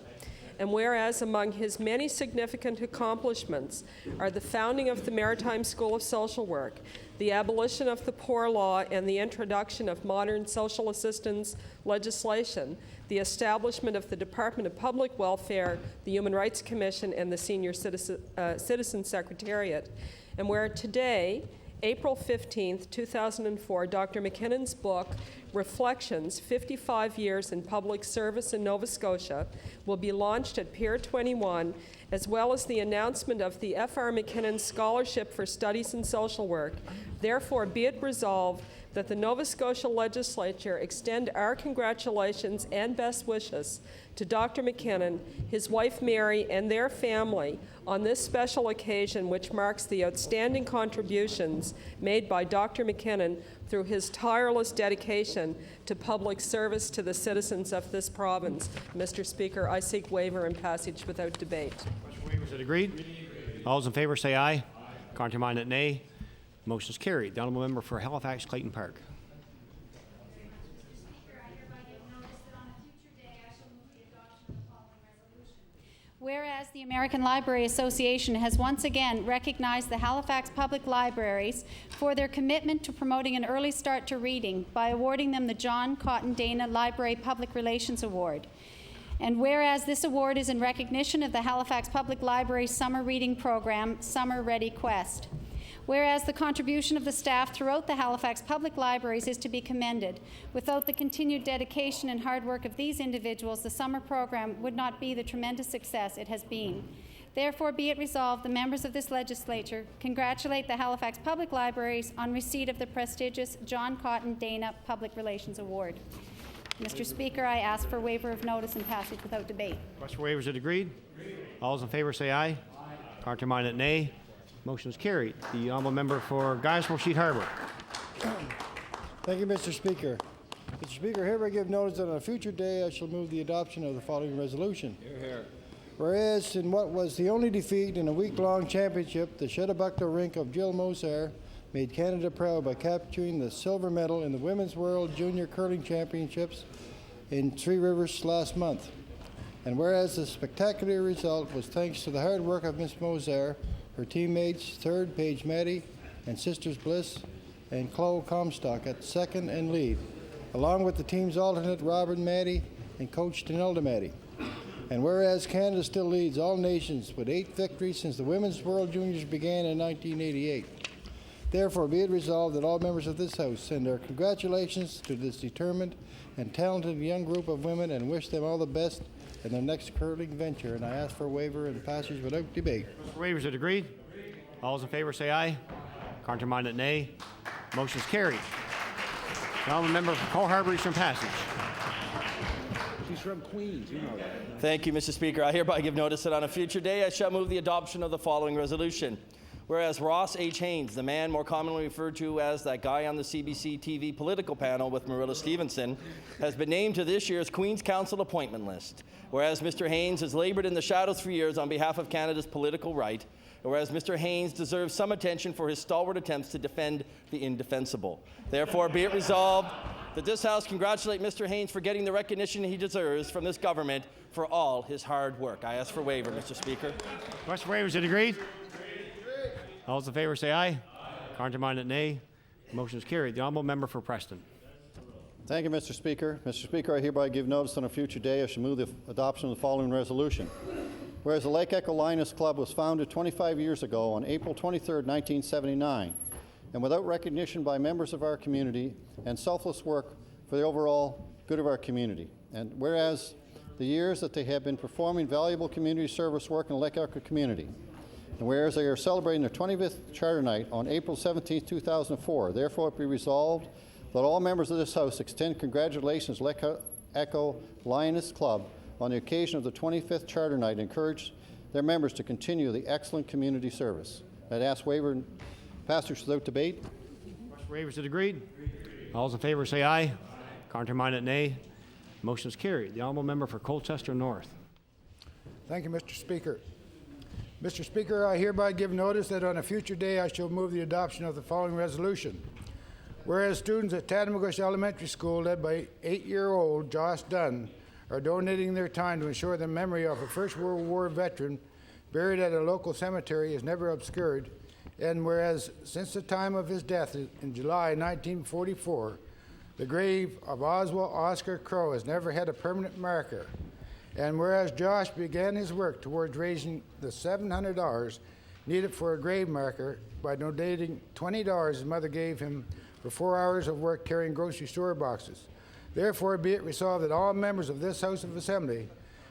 And whereas among his many significant accomplishments are the founding of the Maritime School of Social Work, the abolition of the Poor Law, and the introduction of modern social assistance legislation, the establishment of the Department of Public Welfare, the Human Rights Commission, and the Senior Citizen Secretariat. And where today, April 15, 2004, Dr. McKinnon's book, Reflections, 55 Years in Public Service in Nova Scotia, will be launched at Pier 21, as well as the announcement of the F.R. McKinnon Scholarship for Studies in Social Work. Therefore, be it resolved that the Nova Scotia Legislature extend our congratulations and best wishes to Dr. McKinnon, his wife Mary, and their family on this special occasion, which marks the outstanding contributions made by Dr. McKinnon through his tireless dedication to public service to the citizens of this province. Mr. Speaker, I seek waiver and passage without debate. Waivers are agreed. All those in favor say aye. Counterminded, nay. Motion is carried. The honourable member for Halifax Clayton Park. Whereas the American Library Association has once again recognized the Halifax Public Libraries for their commitment to promoting an early start to reading by awarding them the John Cotton Dana Library Public Relations Award. And whereas this award is in recognition of the Halifax Public Library's summer reading program, Summer Ready Quest. Whereas the contribution of the staff throughout the Halifax Public Libraries is to be commended. Without the continued dedication and hard work of these individuals, the summer program would not be the tremendous success it has been. Therefore, be it resolved, the members of this legislature congratulate the Halifax Public Libraries on receipt of the prestigious John Cotton Dana Public Relations Award. Mr. Speaker, I ask for waiver of notice and passage without debate. Request for waivers is agreed. All those in favor say aye. Counterminded, nay. Motion is carried. The honourable member for Guysborough Sheet Harbour. Thank you, Mr. Speaker. Mr. Speaker, hereby give notice that on a future day I shall move the adoption of the following resolution. Hear, hear. Whereas in what was the only defeat in a week-long championship, the Shedabuckto rink of Jill Moser made Canada proud by capturing the silver medal in the Women's World Junior Curling Championships in Three Rivers last month. And whereas the spectacular result was thanks to the hard work of Miss Moser, her teammates, third, Paige Maddy, and sisters Bliss and Chloe Comstock at second and lead, along with the team's alternate, Robert Maddy, and coach Denilda Maddy. And whereas Canada still leads all nations with 8 victories since the Women's World Juniors began in 1988. Therefore, be it resolved that all members of this House send their congratulations to this determined and talented young group of women and wish them all the best in their next curling venture. And I ask for waiver and passage without debate. Waivers are agreed. All those in favor say aye. Counterminded, nay. Motion is carried. The honourable member for Cole Harbour Eastern Passage. She's from Queens, you know that. Thank you, Mr. Speaker. I hereby give notice that on a future day I shall move the adoption of the following resolution. Whereas Ross H. Haynes, the man more commonly referred to as that guy on the CBC TV political panel with Marilla Stevenson, has been named to this year's Queen's Council appointment list. Whereas Mr. Haynes has laboured in the shadows for years on behalf of Canada's political right. Whereas Mr. Haynes deserves some attention for his stalwart attempts to defend the indefensible. Therefore, be it resolved that this House congratulate Mr. Haynes for getting the recognition he deserves from this government for all his hard work. I ask for waiver, Mr. Speaker. Request for waivers is agreed. All those in favor say aye. Counterminded, nay. Motion is carried. The honourable member for Preston. Thank you, Mr. Speaker. Mr. Speaker, I hereby give notice on a future day I shall move the adoption of the following resolution. Whereas the Lake Echo Lioness Club was founded 25 years ago on April 23, 1979, and without recognition by members of our community and selfless work for the overall good of our community. And whereas the years that they have been performing valuable community service work in the Lake Echo community. And whereas they are celebrating their 25th Charter Night on April 17, 2004, therefore it be resolved that all members of this House extend congratulations to Echo Lioness Club on the occasion of the 25th Charter Night and encourage their members to continue the excellent community service. I'd ask waiver and passage without debate. Waivers is agreed. All those in favor say aye. Counter-minded, nay. Motion is carried. The honourable member for Colchester North. Thank you, Mr. Speaker. Mr. Speaker, I hereby give notice that on a future day I shall move the adoption of the following resolution. Whereas students at Tattamagush Elementary School, led by 8-year-old Josh Dunn, are donating their time to ensure the memory of a First World War veteran buried at a local cemetery is never obscured, and whereas since the time of his death in July 1944, the grave of Oswald Oscar Crow has never had a permanent marker, and whereas Josh began his work towards raising the $700 needed for a grave marker by donating $20 his mother gave him for 4 hours of work carrying grocery store boxes. Therefore, be it resolved that all members of this House of Assembly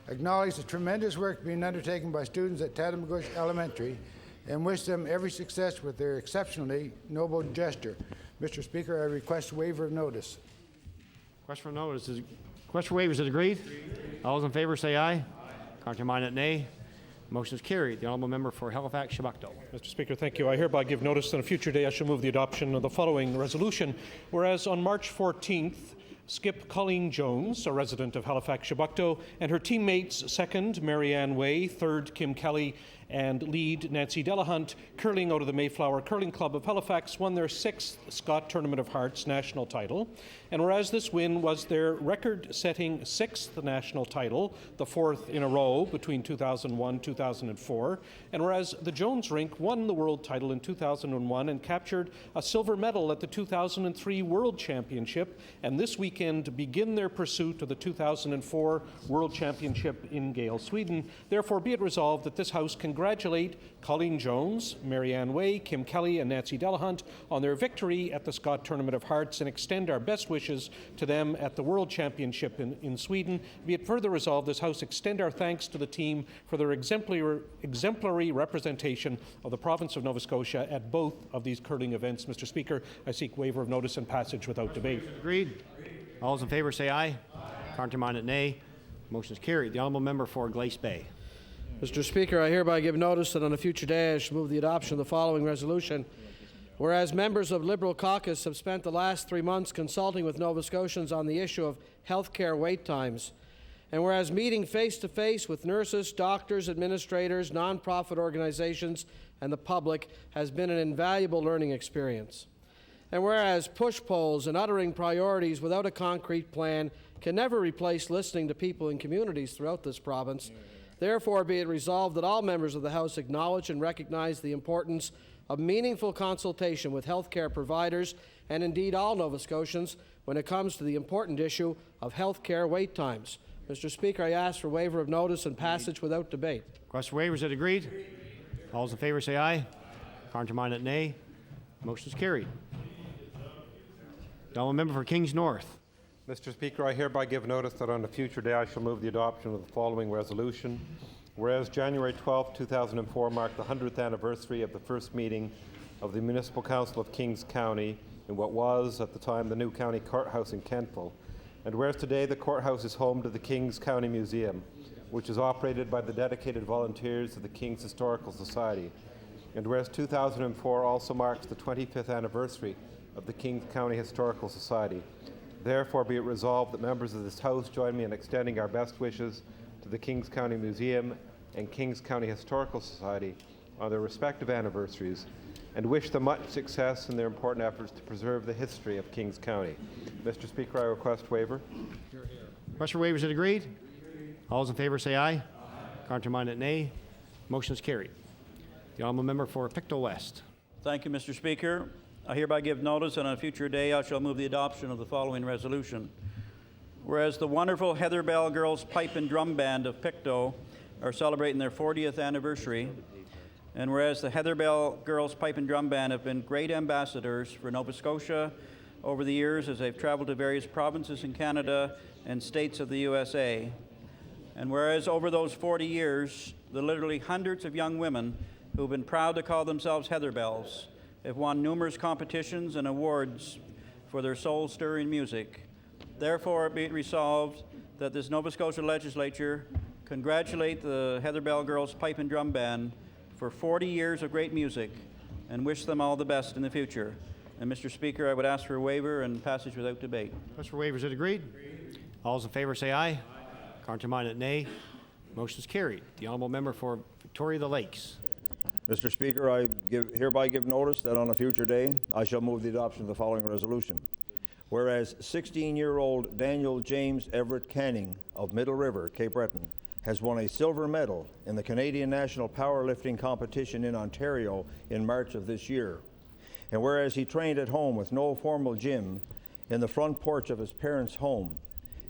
acknowledge the tremendous work being undertaken by students at Tattamagush Elementary and wish them every success with their exceptionally noble gesture. Mr. Speaker, I request waiver of notice. Question for notice is question for waivers is agreed. All those in favor say aye. Counter-minded, nay. Motion is carried. The honourable member for Halifax Shabukto. Mr. Speaker, thank you. I hereby give notice that on a future day I shall move the adoption of the following resolution. Whereas on March 14th, Skip Colleen Jones, a resident of Halifax Shabukto, and her teammates, second Marianne Way, third Kim Kelly, and lead Nancy Delahunt, curling out of the Mayflower Curling Club of Halifax, won their 6th Scott Tournament of Hearts national title. And whereas this win was their record-setting 6th national title, the 4th in a row between 2001-2004, and whereas the Jones Rink won the world title in 2001 and captured a silver medal at the 2003 World Championship, and this weekend begin their pursuit of the 2004 World Championship in Gale, Sweden. Therefore, be it resolved that this House congratulate Colleen Jones, Marianne Way, Kim Kelly, and Nancy Delahunt on their victory at the Scott Tournament of Hearts and extend our best wishes to them at the World Championship in Sweden. Be it further resolved, this House extend our thanks to the team for their exemplary representation of the province of Nova Scotia at both of these curling events. Mr. Speaker, I seek waiver of notice and passage without debate. Agreed. All those in favor say aye. Counter-minded, nay. Motion is carried. The honourable member for Glace Bay. Mr. Speaker, I hereby give notice that on a future day I shall move the adoption of the following resolution. Whereas members of Liberal Caucus have spent the last 3 months consulting with Nova Scotians on the issue of health care wait times, and whereas meeting face-to-face with nurses, doctors, administrators, non-profit organizations, and the public has been an invaluable learning experience, and whereas push polls and uttering priorities without a concrete plan can never replace listening to people in communities throughout this province, therefore be it resolved that all members of the House acknowledge and recognize the importance of meaningful consultation with healthcare providers and indeed all Nova Scotians when it comes to the important issue of healthcare wait times. Mr. Speaker, I ask for waiver of notice and passage without debate. Question for waivers is agreed. All those in favor say aye. Counter-minded, nay. Motion is carried. The honourable member for Kings North. Mr. Speaker, I hereby give notice that on a future day I shall move the adoption of the following resolution. Whereas January 12, 2004 marked the 100th anniversary of the first meeting of the Municipal Council of Kings County in what was, at the time, the new county courthouse in Kentville. And whereas today the courthouse is home to the Kings County Museum, which is operated by the dedicated volunteers of the Kings Historical Society. And whereas 2004 also marks the 25th anniversary of the Kings County Historical Society. Therefore, be it resolved that members of this House join me in extending our best wishes to the Kings County Museum and Kings County Historical Society on their respective anniversaries and wish them much success in their important efforts to preserve the history of Kings County. Mr. Speaker, I request waiver. Question for waivers is agreed. All those in favor say aye. Counter-minded, nay. Motion is carried. The honourable member for Pictou West. Thank you, Mr. Speaker. I hereby give notice, and on a future day I shall move the adoption of the following resolution. Whereas the wonderful Heather Bell Girls Pipe and Drum Band of Pictou are celebrating their 40th anniversary, and whereas the Heather Bell Girls Pipe and Drum Band have been great ambassadors for Nova Scotia over the years as they've traveled to various provinces in Canada and states of the USA. And whereas over those 40 years, the literally hundreds of young women who've been proud to call themselves Heather Bells, have won numerous competitions and awards for their soul-stirring music. Therefore, be it resolved that this Nova Scotia Legislature congratulate the Heather Bell Girls Pipe and Drum Band for 40 years of great music and wish them all the best in the future. And Mr. Speaker, I would ask for a waiver and passage without debate. Request for waiver, is it agreed? All those in favor say aye. Contrary-minded, nay. Motion is carried. The honourable member for Victoria the Lakes. Mr. Speaker, I hereby give notice that on a future day I shall move the adoption of the following resolution. Whereas 16-year-old Daniel James Everett Canning of Middle River, Cape Breton, has won a silver medal in the Canadian National Powerlifting Competition in Ontario in March of this year. And whereas he trained at home with no formal gym in the front porch of his parents' home,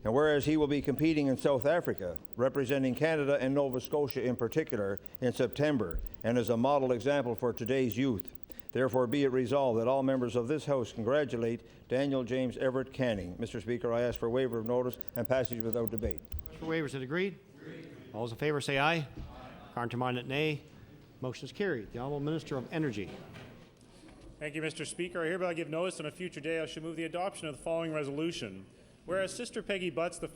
and whereas he will be competing in South Africa, representing Canada and Nova Scotia in particular, in September, and is a model example for today's youth, therefore be it resolved that all members of this House congratulate Daniel James Everett Canning. Mr. Speaker, I ask for waiver of notice and passage without debate. For waiver, is it agreed? All those in favor say aye. Contrary-minded, nay. Motion is carried. The Honourable Minister of Energy. Thank you, Mr. Speaker. I hereby give notice on a future day I shall move the adoption of the following resolution. Whereas Sister Peggy Butts, the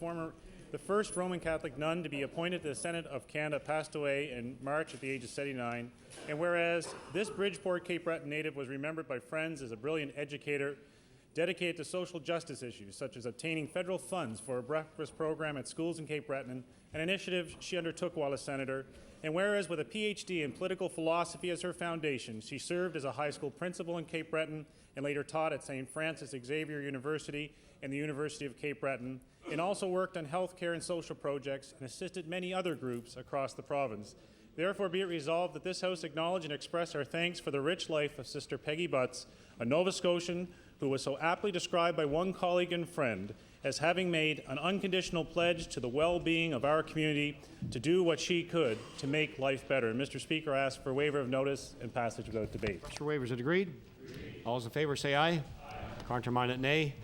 first Roman Catholic nun to be appointed to the Senate of Canada, passed away in March at the age of 79, and whereas this Bridgeport Cape Breton native was remembered by friends as a brilliant educator dedicated to social justice issues, such as obtaining federal funds for a breakfast program at schools in Cape Breton, an initiative she undertook while a senator, and whereas with a PhD in political philosophy as her foundation, she served as a high school principal in Cape Breton and later taught at St. Francis Xavier University and the University of Cape Breton, and also worked on healthcare and social projects and assisted many other groups across the province. Therefore, be it resolved that this House acknowledge and express our thanks for the rich life of Sister Peggy Butts, a Nova Scotian who was so aptly described by one colleague and friend as having made an unconditional pledge to the well-being of our community to do what she could to make life better. And Mr. Speaker, I ask for waiver of notice and passage without debate. Mr. Waiver, is it agreed? All those in favor say aye. Contrary-minded, nay.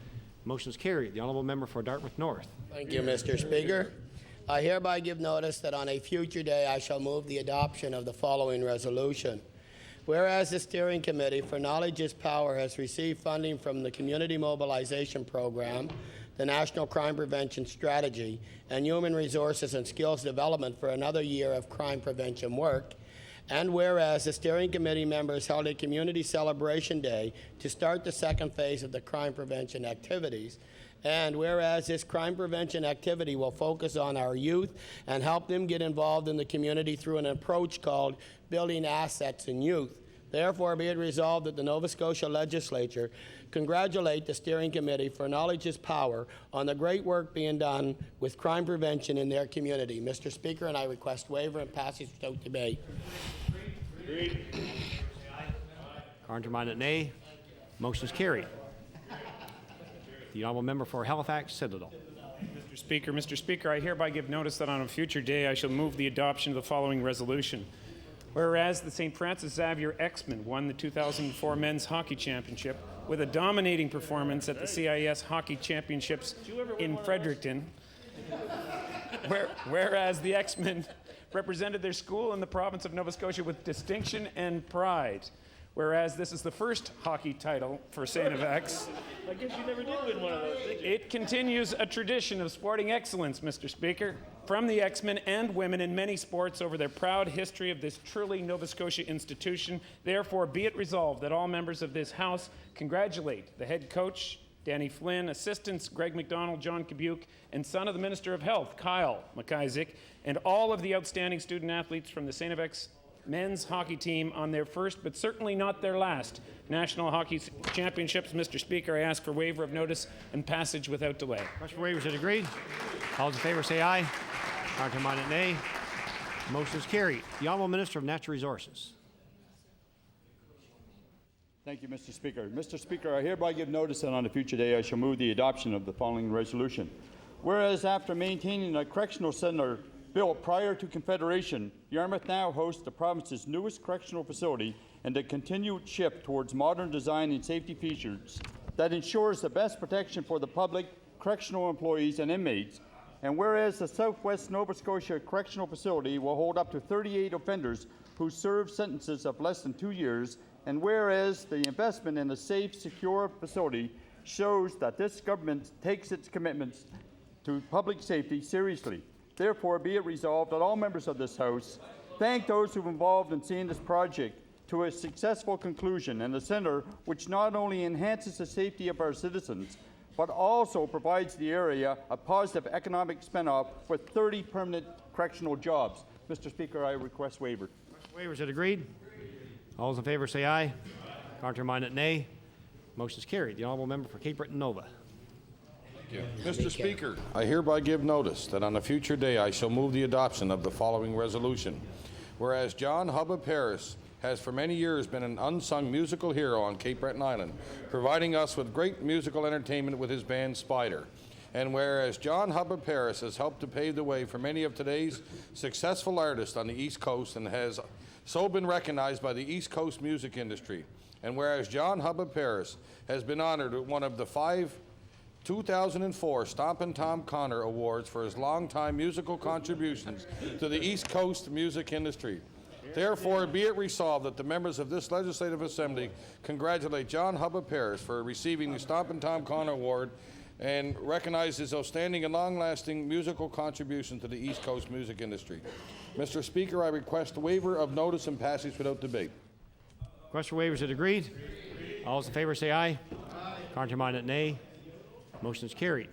Motion is carried. The Honourable Member for Dartmouth North. Thank you, Mr. Speaker. I hereby give notice that on a future day I shall move the adoption of the following resolution. Whereas the Steering Committee for Knowledge is Power has received funding from the Community Mobilization Program, the National Crime Prevention Strategy, and Human Resources and Skills Development for another year of crime prevention work, and whereas the Steering Committee members held a Community Celebration Day to start the second phase of the crime prevention activities, and whereas this crime prevention activity will focus on our youth and help them get involved in the community through an approach called Building Assets in Youth. Therefore, be it resolved that the Nova Scotia Legislature congratulate the Steering Committee for Knowledge is Power on the great work being done with crime prevention in their community. Mr. Speaker, and I request waiver and passage without debate. Agreed. Contrary-minded, nay. Motion is carried. The Honourable Member for Halifax Citadel. Mr. Speaker, I hereby give notice that on a future day I shall move the adoption of the following resolution. Whereas the St. Francis Xavier X-Men won the 2004 Men's Hockey Championship with a dominating performance at the CIS Hockey Championships in Fredericton, whereas the X-Men represented their school in the province of Nova Scotia with distinction and pride. Whereas this is the first hockey title for St. X. I guess you never did win one of those, did you? It continues a tradition of sporting excellence, Mr. Speaker, from the X-Men and women in many sports over their proud history of this truly Nova Scotia institution. Therefore, be it resolved that all members of this House congratulate the head coach, Danny Flynn, assistants Greg McDonald, John Kabuke, and son of the Minister of Health, Kyle McIsaac, and all of the outstanding student athletes from the St. X men's hockey team on their first, but certainly not their last, National Hockey Championships. Mr. Speaker, I ask for waiver of notice and passage without delay. Question for waivers is agreed. All those in favor say aye. Contrary-minded, nay. Motion is carried. The Honourable Minister of Natural Resources. Thank you, Mr. Speaker. Mr. Speaker, I hereby give notice that on a future day I shall move the adoption of the following resolution. Whereas after maintaining a correctional centre built prior to Confederation, Yarmouth now hosts the province's newest correctional facility and a continued shift towards modern design and safety features that ensures the best protection for the public, correctional employees and inmates, And whereas the Southwest Nova Scotia Correctional Facility will hold up to 38 offenders who serve sentences of less than 2 years, and whereas the investment in a safe, secure facility shows that this government takes its commitments to public safety seriously. Therefore, be it resolved that all members of this House thank those who have involved in seeing this project to a successful conclusion and a centre which not only enhances the safety of our citizens, but also provides the area a positive economic spin-off with 30 permanent correctional jobs. Mr. Speaker, I request waiver. Waiver, is it agreed? All those in favour say aye. Contrary-minded, nay. Motion is carried. The honourable member for Cape Breton Nova. Mr. Speaker, I hereby give notice that on a future day I shall move the adoption of the following resolution. Whereas John Hubba Paris has for many years been an unsung musical hero on Cape Breton Island, providing us with great musical entertainment with his band Spider. And whereas John Hubba Paris has helped to pave the way for many of today's successful artists on the East Coast and has so been recognized by the East Coast music industry. And whereas John Hubba Paris has been honored with one of the 5 2004 Stompin' Tom Connor Awards for his longtime musical contributions to the East Coast music industry. Therefore, be it resolved that the members of this Legislative Assembly congratulate John Hubba Paris for receiving the Stompin' Tom Connor Award and recognize his outstanding and long-lasting musical contribution to the East Coast music industry. Mr. Speaker, I request a waiver of notice and passage without debate. Request for waiver, is it agreed? All those in favour say aye. Aye. Contrary-minded, nay. Motion is carried.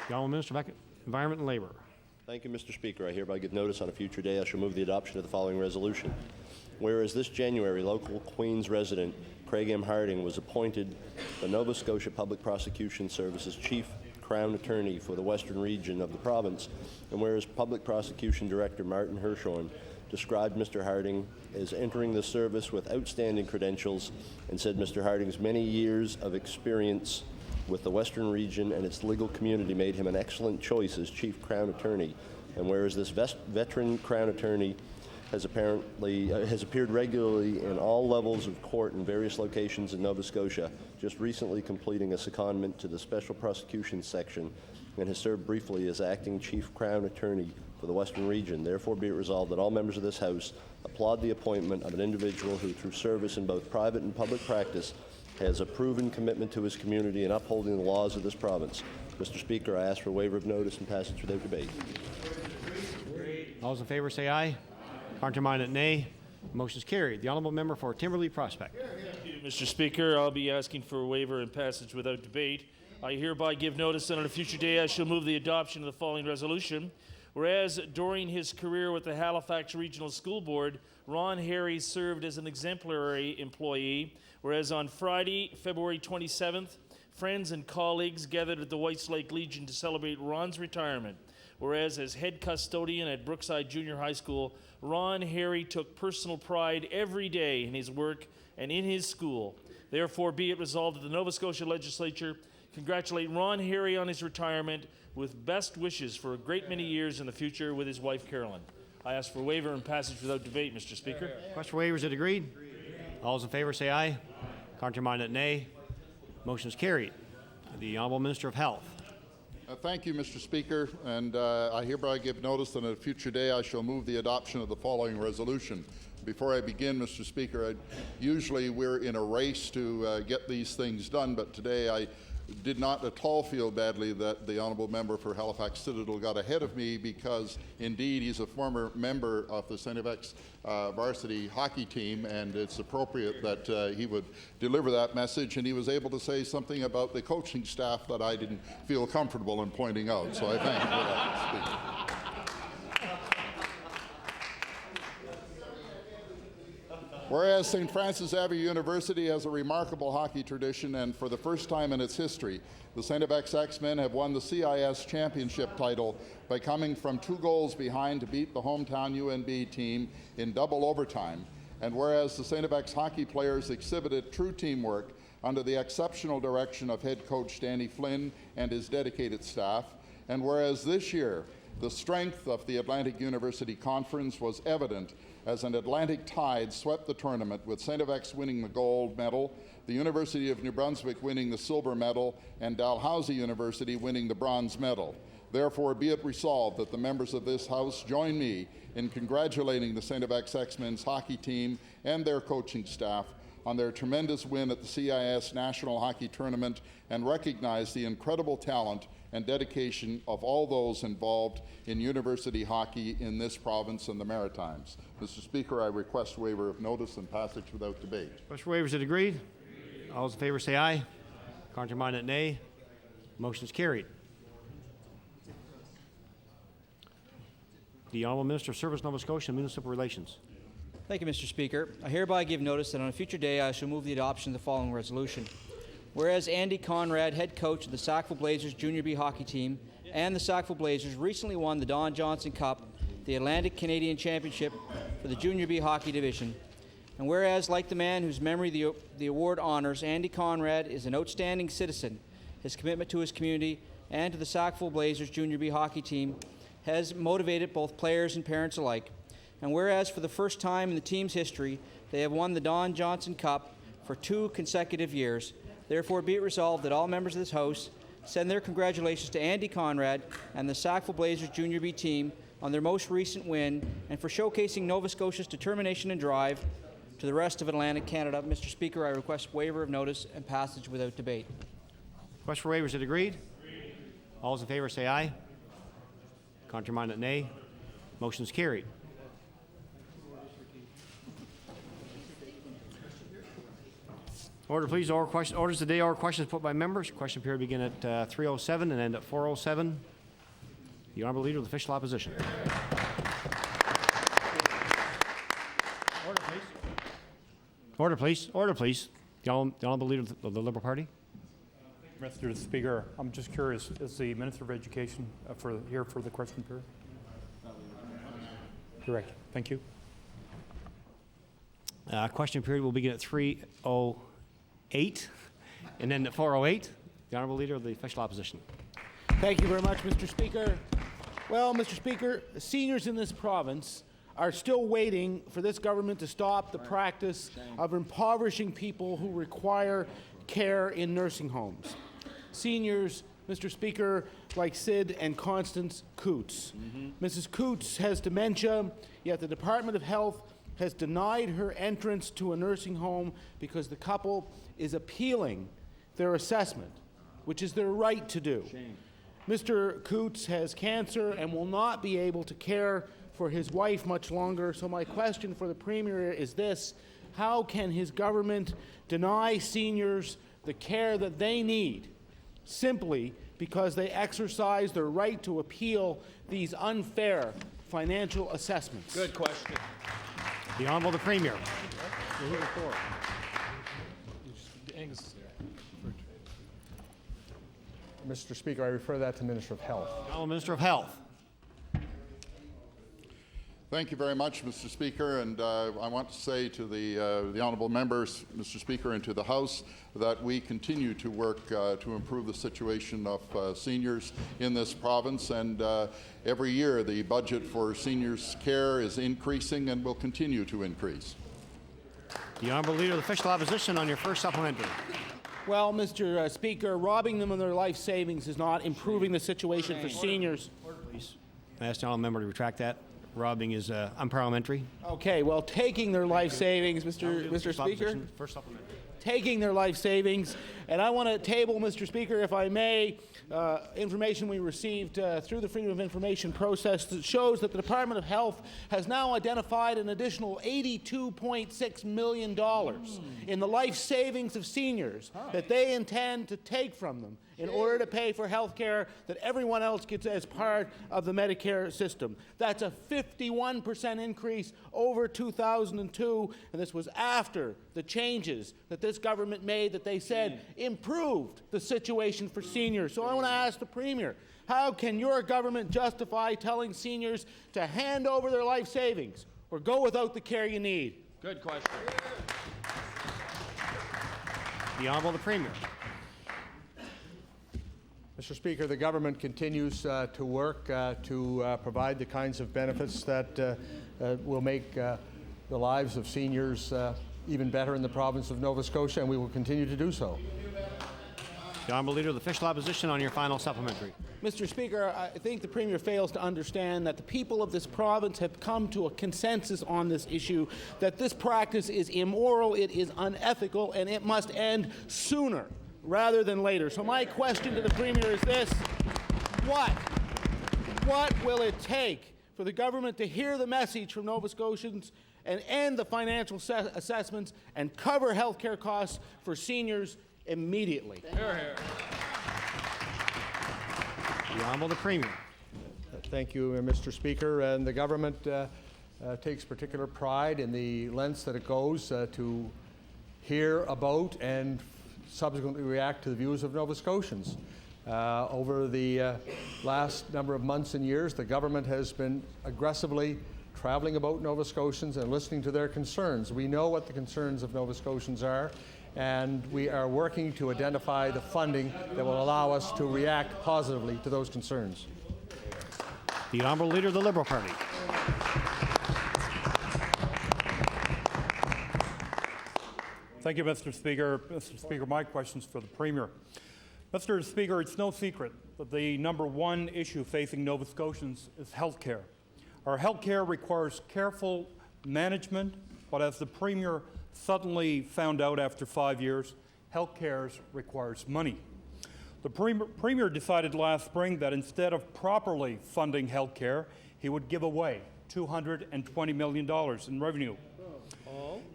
The Honourable Minister of Environment and Labour. Thank you, Mr. Speaker. I hereby give notice on a future day I shall move the adoption of the following resolution. Whereas this January, local Queens resident Craig M. Harding was appointed the Nova Scotia Public Prosecution Service's Chief Crown Attorney for the Western region of the province, and whereas Public Prosecution Director Martin Hirschhorn described Mr. Harding as entering the service with outstanding credentials and said Mr. Harding's many years of experience with the Western region and its legal community made him an excellent choice as Chief Crown Attorney. And whereas this veteran Crown Attorney has appeared regularly in all levels of court in various locations in Nova Scotia, just recently completing a secondment to the Special Prosecution Section, and has served briefly as Acting Chief Crown Attorney for the Western region. Therefore, be it resolved that all members of this House applaud the appointment of an individual who, through service in both private and public practice, has a proven commitment to his community in upholding the laws of this province. Mr. Speaker, I ask for waiver of notice and passage without debate. All those in favour say aye. Contrary-minded, nay. Motion is carried. The honourable member for Timberlea Prospect. Thank you, Mr. Speaker. I'll be asking for a waiver and passage without debate. I hereby give notice that on a future day I shall move the adoption of the following resolution. Whereas during his career with the Halifax Regional School Board, Ron Harry served as an exemplary employee. Whereas on Friday, February 27th, friends and colleagues gathered at the Whites Lake Legion to celebrate Ron's retirement. Whereas as head custodian at Brookside Junior High School, Ron Harry took personal pride every day in his work and in his school. Therefore, be it resolved that the Nova Scotia Legislature congratulate Ron Harry on his retirement with best wishes for a great many years in the future with his wife, Carolyn. I ask for waiver and passage without debate, Mr. Speaker. Request for waiver, is it agreed? All those in favour say aye. Contrary-minded, nay. Motion is carried. The Honourable Minister of Health. Thank you, Mr. Speaker, and I hereby give notice that on a future day I shall move the adoption of the following resolution. Before I begin, Mr. Speaker, usually we're in a race to get these things done, but today I did not at all feel badly that the honourable member for Halifax Citadel got ahead of me, because indeed he's a former member of the St. FX varsity hockey team, and it's appropriate that he would deliver that message, and he was able to say something about the coaching staff that I didn't feel comfortable in pointing out, so I thank you for that, Speaker. Whereas St. Francis Xavier University has a remarkable hockey tradition, and for the first time in its history, the St. FX X-Men have won the CIS championship title by coming from 2 goals behind to beat the hometown UNB team in double overtime. And whereas the St. FX hockey players exhibited true teamwork under the exceptional direction of head coach Danny Flynn and his dedicated staff, and whereas this year The strength of the Atlantic University Conference was evident as an Atlantic tide swept the tournament, with St. FX winning the gold medal, the University of New Brunswick winning the silver medal, and Dalhousie University winning the bronze medal. Therefore, be it resolved that the members of this House join me in congratulating the St. FX X-Men's hockey team and their coaching staff on their tremendous win at the CIS National Hockey Tournament, and recognize the incredible talent and dedication of all those involved in university hockey in this province and the Maritimes. Mr. Speaker, I request waiver of notice and passage without debate. Request for waiver is agreed. All those in favor say aye. Contrary-minded, nay. Motion is carried. The Honourable Minister of Service, Nova Scotia and Municipal Relations. Thank you, Mr. Speaker. I hereby give notice that on a future day I shall move the adoption of the following resolution. Whereas Andy Conrad, head coach of the Sackville Blazers Junior B hockey team, and the Sackville Blazers recently won the Don Johnson Cup, the Atlantic Canadian Championship for the Junior B hockey division. And whereas, like the man whose memory the award honors, Andy Conrad is an outstanding citizen, his commitment to his community and to the Sackville Blazers Junior B hockey team has motivated both players and parents alike. And whereas for the first time in the team's history, they have won the Don Johnson Cup for 2 consecutive years, therefore be it resolved that all members of this House send their congratulations to Andy Conrad and the Sackville Blazers Junior B team on their most recent win and for showcasing Nova Scotia's determination and drive to the rest of Atlantic Canada. Mr. Speaker, I request waiver of notice and passage without debate. Request for waiver, is it agreed? All those in favor say aye. Contrary-minded, nay. Motion is carried. Order, please. Orders today or questions put by members. Question period begin at 3:07 and end at 4:07. The Honourable Leader of the Official Opposition. Order, please. Order, please. Order, please. The Honourable Leader of the Liberal Party. Mr. Speaker, I'm just curious, is the Minister of Education here for the question period? Correct. Thank you. Question period will begin at 3:08 and then at 4:08. The Honourable Leader of the Official Opposition. Thank you very much, Mr. Speaker. Well, Mr. Speaker, seniors in this province are still waiting for this government to stop the practice of impoverishing people who require care in nursing homes. Seniors, Mr. Speaker, like Sid and Constance Coots. Mrs. Coots has dementia, yet the Department of Health has denied her entrance to a nursing home because the couple is appealing their assessment, which is their right to do. Shame. Mr. Coots has cancer and will not be able to care for his wife much longer, so my question for the Premier is this: how can his government deny seniors the care that they need simply because they exercise their right to appeal these unfair financial assessments? Good question. The Honourable the Premier. Mr. Speaker, I refer that to Minister of Health. Honourable Minister of Health. Thank you very much, Mr. Speaker, and I want to say to the honourable members, Mr. Speaker, and to the House that we continue to work to improve the situation of seniors in this province, and every year the budget for seniors' care is increasing and will continue to increase. The Honourable Leader of the Official Opposition on your first supplementary. Well, Mr. Speaker, robbing them of their life savings is not improving the situation for seniors. Order, please. I ask the honourable member to retract that. Robbing is unparliamentary. Okay, well, taking their life savings, Mr. Speaker. First supplementary. Taking their life savings, and I want to table, Mr. Speaker, if I may, information we received through the Freedom of Information process that shows that the Department of Health has now identified an additional $82.6 million in the life savings of seniors that they intend to take from them in order to pay for health care that everyone else gets as part of the Medicare system. That's a 51% increase over 2002, and this was after the changes that this government made that they said improved the situation for seniors. So I want to ask the Premier, how can your government justify telling seniors to hand over their life savings or go without the care you need? Good question. The Honourable the Premier. Mr. Speaker, the government continues to work to provide the kinds of benefits that will make the lives of seniors even better in the province of Nova Scotia, and we will continue to do so. The Honourable Leader of the Official Opposition on your final supplementary. Mr. Speaker, I think the Premier fails to understand that the people of this province have come to a consensus on this issue, that this practice is immoral, it is unethical, and it must end sooner rather than later. So my question to the Premier is this: what will it take for the government to hear the message from Nova Scotians and end the financial assessments and cover health care costs for seniors immediately? Hear, hear. The Honourable the Premier. Thank you, Mr. Speaker. And the government takes particular pride in the lengths that it goes to hear about and subsequently react to the views of Nova Scotians. Over the last number of months and years, the government has been aggressively traveling about Nova Scotians and listening to their concerns. We know what the concerns of Nova Scotians are, and we are working to identify the funding that will allow us to react positively to those concerns. The Honourable Leader of the Liberal Party. Thank you, Mr. Speaker. Mr. Speaker, my question's for the Premier. Mr. Speaker, it's no secret that the #1 issue facing Nova Scotians is health care. Our health care requires careful management, but as the Premier suddenly found out after 5 years, health care requires money. The Premier decided last spring that instead of properly funding health care, he would give away $220 million in revenue.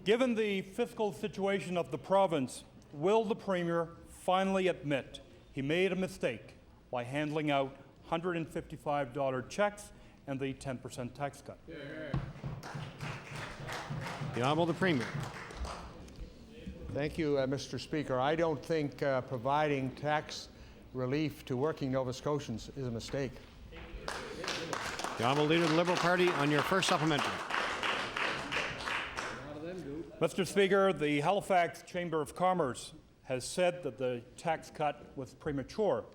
Given the fiscal situation of the province, will the Premier finally admit he made a mistake by handling out $155 checks and the 10% tax cut? The Honourable the Premier. Thank you, Mr. Speaker. I don't think providing tax relief to working Nova Scotians is a mistake. The Honourable Leader of the Liberal Party on your first supplementary. Mr. Speaker, the Halifax Chamber of Commerce has said that the tax cut was premature.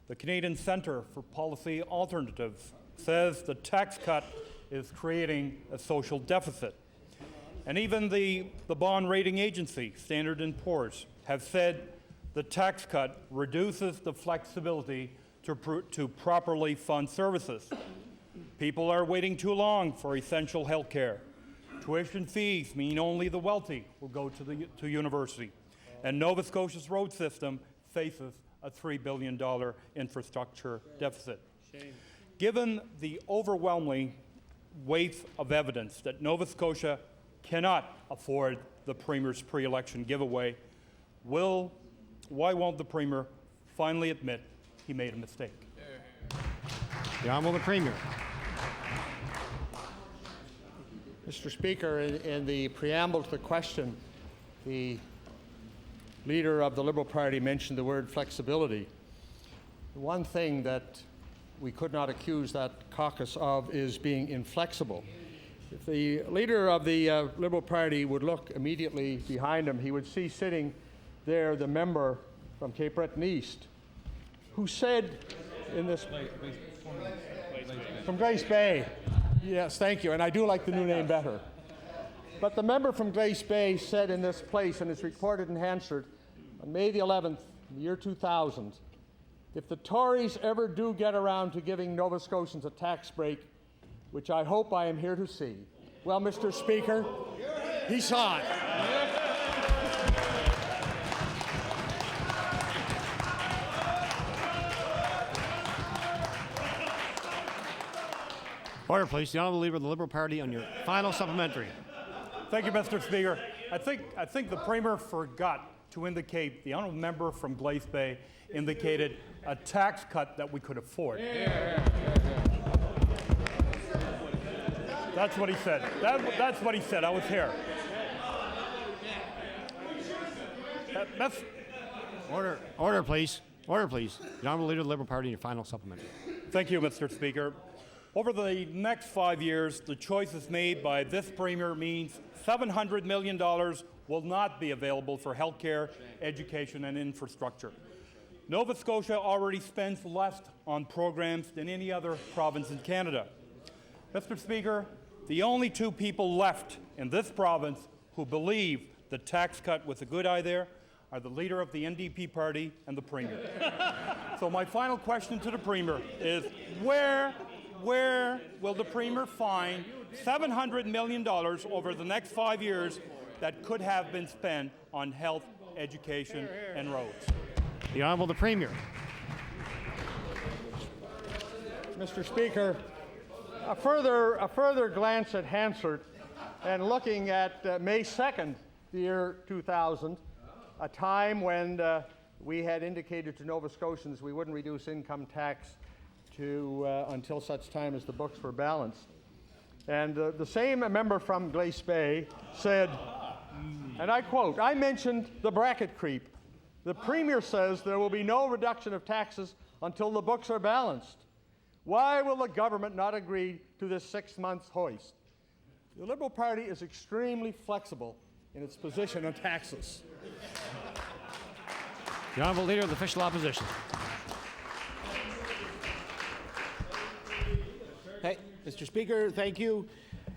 The Canadian Centre for Policy Alternatives says the tax cut is creating a social deficit. And even the bond rating agency, Standard & Poor's, have said the tax cut reduces the flexibility to properly fund services. People are waiting too long for essential health care. Tuition fees mean only the wealthy will go to university. And Nova Scotia's road system faces a $3 billion infrastructure deficit. Shame. Given the overwhelming weight of evidence that Nova Scotia cannot afford the Premier's pre-election giveaway, why won't the Premier finally admit he made a mistake? The Honourable the Premier. Mr. Speaker, in the preamble to the question, the Leader of the Liberal Party mentioned the word flexibility. One thing that we could not accuse that caucus of is being inflexible. If the Leader of the Liberal Party would look immediately behind him, he would see sitting there the member from Cape Breton East, who said in this... From Glace Bay. Yes, thank you, and I do like the new name better. But the member from Glace Bay said in this place, and it's recorded in Hansard, on May the 11th, in the year 2000, if the Tories ever do get around to giving Nova Scotians a tax break, which I hope I am here to see, well, Mr. Speaker, he saw it. Order, please. The Honourable Leader of the Liberal Party on your final supplementary. Thank you, Mr. Speaker. I think the Premier forgot to indicate, the honourable member from Glace Bay indicated a tax cut that we could afford. That's what he said. That's what he said. I was here. Order, please. Order, please. The Honourable Leader of the Liberal Party on your final supplementary. Thank you, Mr. Speaker. Over the next 5 years, the choices made by this Premier means $700 million will not be available for health care, education, and infrastructure. Nova Scotia already spends less on programs than any other province in Canada. Mr. Speaker, the only two people left in this province who believe the tax cut was a good idea are the leader of the NDP party and the Premier. So my final question to the Premier is, where will the Premier find $700 million over the next 5 years that could have been spent on health, education, and roads? The Honourable the Premier. Mr. Speaker, a further glance at Hansard and looking at May 2nd, the year 2000, a time when we had indicated to Nova Scotians we wouldn't reduce income tax until such time as the books were balanced. And the same member from Glace Bay said, and I quote, "I mentioned the bracket creep. The Premier says there will be no reduction of taxes until the books are balanced. Why will the government not agree to this 6-month hoist?" The Liberal Party is extremely flexible in its position on taxes. The Honourable Leader of the Official Opposition. Hey, Mr. Speaker, thank you.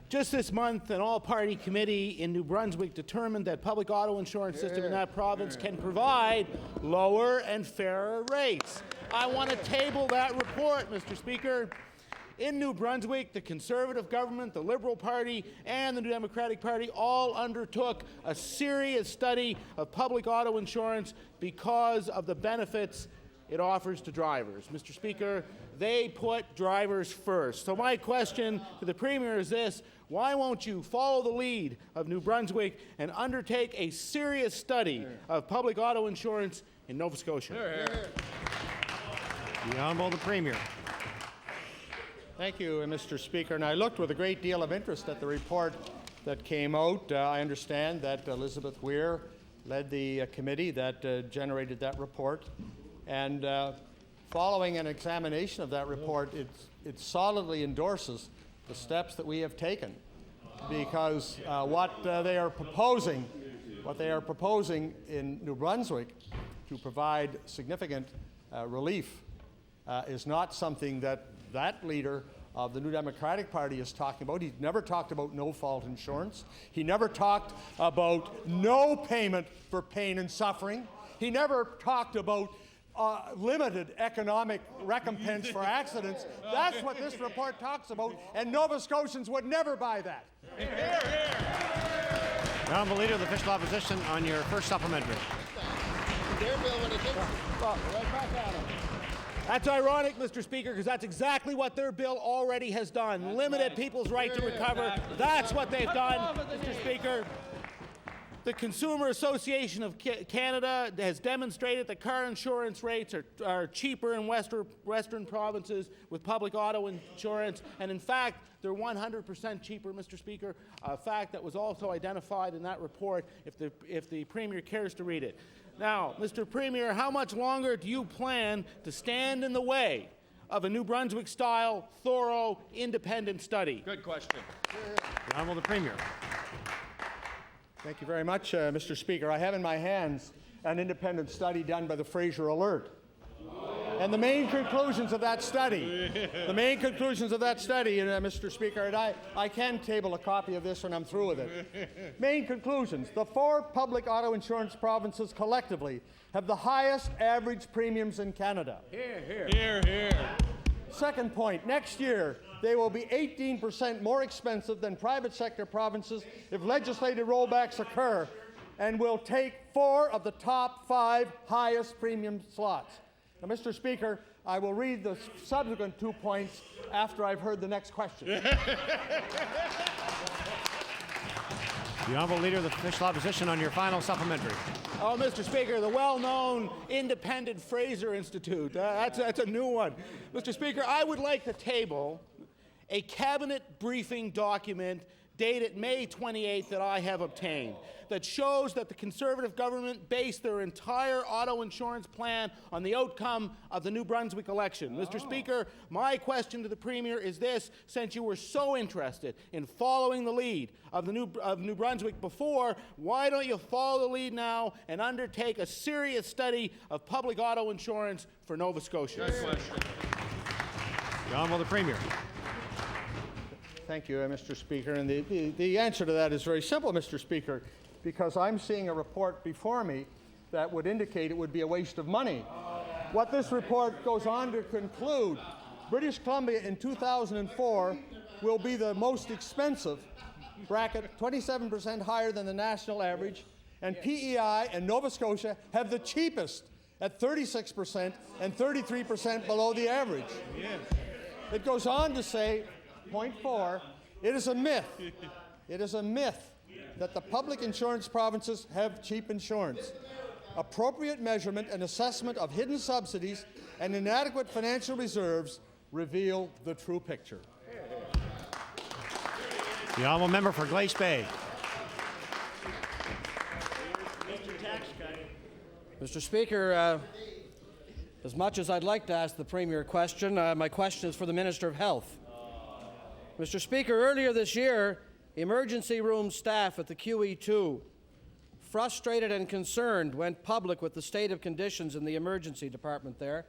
Just this month, an all-party committee in New Brunswick determined that public auto insurance system in that province can provide lower and fairer rates. I want to table that report, Mr. Speaker. In New Brunswick, the Conservative government, the Liberal Party, and the New Democratic Party all undertook a serious study of public auto insurance because of the benefits it offers to drivers. Mr. Speaker, they put drivers first. So my question to the Premier is this: why won't you follow the lead of New Brunswick and undertake a serious study of public auto insurance in Nova Scotia? The Honourable the Premier. Thank you, Mr. Speaker. And I looked with a great deal of interest at the report that came out. I understand that Elizabeth Weir led the committee that generated that report. And following an examination of that report, it solidly endorses the steps that we have taken, because what they are proposing in New Brunswick to provide significant relief is not something that leader of the New Democratic Party is talking about. He's never talked about no-fault insurance. He never talked about no payment for pain and suffering. He never talked about limited economic recompense for accidents. That's what this report talks about, and Nova Scotians would never buy that. The Honourable Leader of the Official Opposition on your first supplementary. That's ironic, Mr. Speaker, because that's exactly what their bill already has done. Limited people's right to recover. That's what they've done, Mr. Speaker. The Consumer Association of Canada has demonstrated that car insurance rates are cheaper in western provinces with public auto insurance, and in fact, they're 100% cheaper, Mr. Speaker, a fact that was also identified in that report if the Premier cares to read it. Now, Mr. Premier, how much longer do you plan to stand in the way of a New Brunswick-style, thorough, independent study? Good question. The Honourable the Premier. Thank you very much, Mr. Speaker. I have in my hands an independent study done by the Fraser Alert. And the main conclusions of that study, Mr. Speaker, and I can table a copy of this when I'm through with it. Main conclusions: the 4 public auto insurance provinces collectively have the highest average premiums in Canada. Hear, hear. Hear, hear. Second point, next year they will be 18% more expensive than private sector provinces if legislative rollbacks occur, and will take 4 of the top 5 highest premium slots. Now, Mr. Speaker, I will read the subsequent 2 points after I've heard the next question. The Honourable Leader of the Official Opposition on your final supplementary. Oh, Mr. Speaker, the well-known independent Fraser Institute. That's a new one. Mr. Speaker, I would like to table a cabinet briefing document dated May 28th that I have obtained that shows that the Conservative government based their entire auto insurance plan on the outcome of the New Brunswick election. Mr. Speaker, my question to the Premier is this: since you were so interested in following the lead of New Brunswick before, why don't you follow the lead now and undertake a serious study of public auto insurance for Nova Scotia? The Honourable the Premier. Thank you, Mr. Speaker. And the answer to that is very simple, Mr. Speaker, because I'm seeing a report before me that would indicate it would be a waste of money. What this report goes on to conclude, British Columbia in 2004 will be the most expensive, bracket 27% higher than the national average, and PEI and Nova Scotia have the cheapest at 36% and 33% below the average. It goes on to say, point 4, it is a myth. It is a myth that the public insurance provinces have cheap insurance. Appropriate measurement and assessment of hidden subsidies and inadequate financial reserves reveal the true picture. The Honourable Member for Glace Bay. Mr. Speaker, as much as I'd like to ask the Premier a question, my question is for the Minister of Health. Mr. Speaker, earlier this year, emergency room staff at the QE2, frustrated and concerned, went public with the state of conditions in the emergency department there.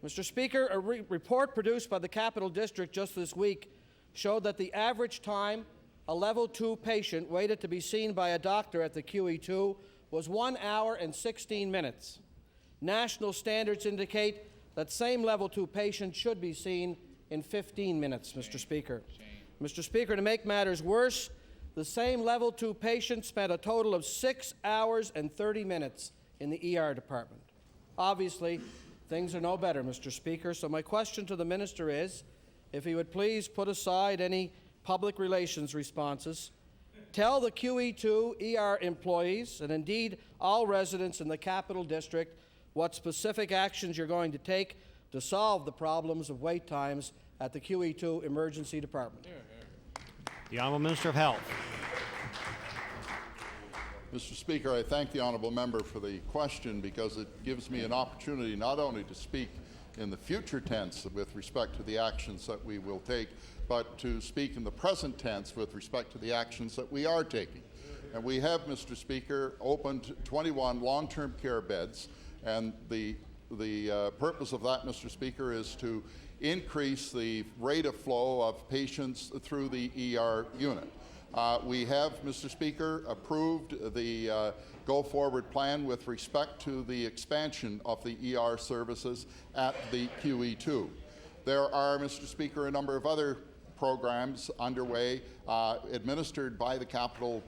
Mr. Speaker, a report produced by the Capital District just this week showed that the average time a Level 2 patient waited to be seen by a doctor at the QE2 was 1 hour and 16 minutes. National standards indicate that same Level 2 patient should be seen in 15 minutes, Mr. Speaker. Mr. Speaker, to make matters worse, the same Level 2 patient spent a total of 6 hours and 30 minutes in the ER department. Obviously, things are no better, Mr. Speaker, so my question to the Minister is, if he would please put aside any public relations responses, tell the QE2 ER employees, and indeed all residents in the Capital District, what specific actions you're going to take to solve the problems of wait times at the QE2 Emergency Department. The Honourable Minister of Health. Mr. Speaker, I thank the honourable member for the question because it gives me an opportunity not only to speak in the future tense with respect to the actions that we will take, but to speak in the present tense with respect to the actions that we are taking. And we have, Mr. Speaker, opened 21 long-term care beds, and the purpose of that, Mr. Speaker, is to increase the rate of flow of patients through the ER unit. We have, Mr. Speaker, approved the go-forward plan with respect to the expansion of the ER services at the QE2. There are, Mr. Speaker, a number of other programs underway administered by the Capital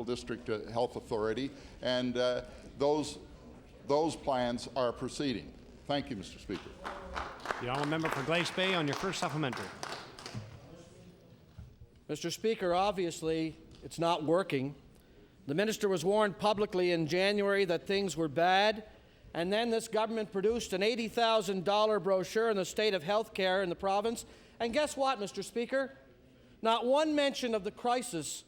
District Health Authority, and those plans are proceeding. Thank you, Mr. Speaker. The Honourable Member for Glace Bay on your first supplementary. Mr. Speaker, obviously it's not working. The minister was warned publicly in January that things were bad, and then this government produced an $80,000 brochure on the state of health care in the province. And guess what, Mr. Speaker? Not one mention of the crisis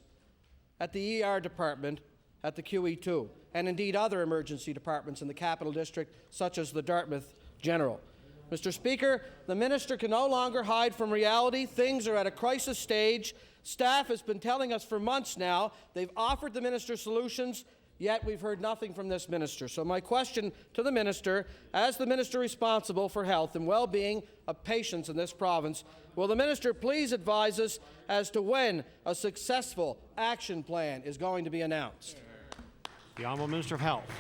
at the ER department at the QE2, and indeed other emergency departments in the Capital District, such as the Dartmouth General. Mr. Speaker, the minister can no longer hide from reality. Things are at a crisis stage. Staff has been telling us for months now. They've offered the minister solutions, yet we've heard nothing from this minister. So my question to the minister, as the minister responsible for health and well-being of patients in this province, will the minister please advise us as to when a successful action plan is going to be announced? The Honourable Minister of Health.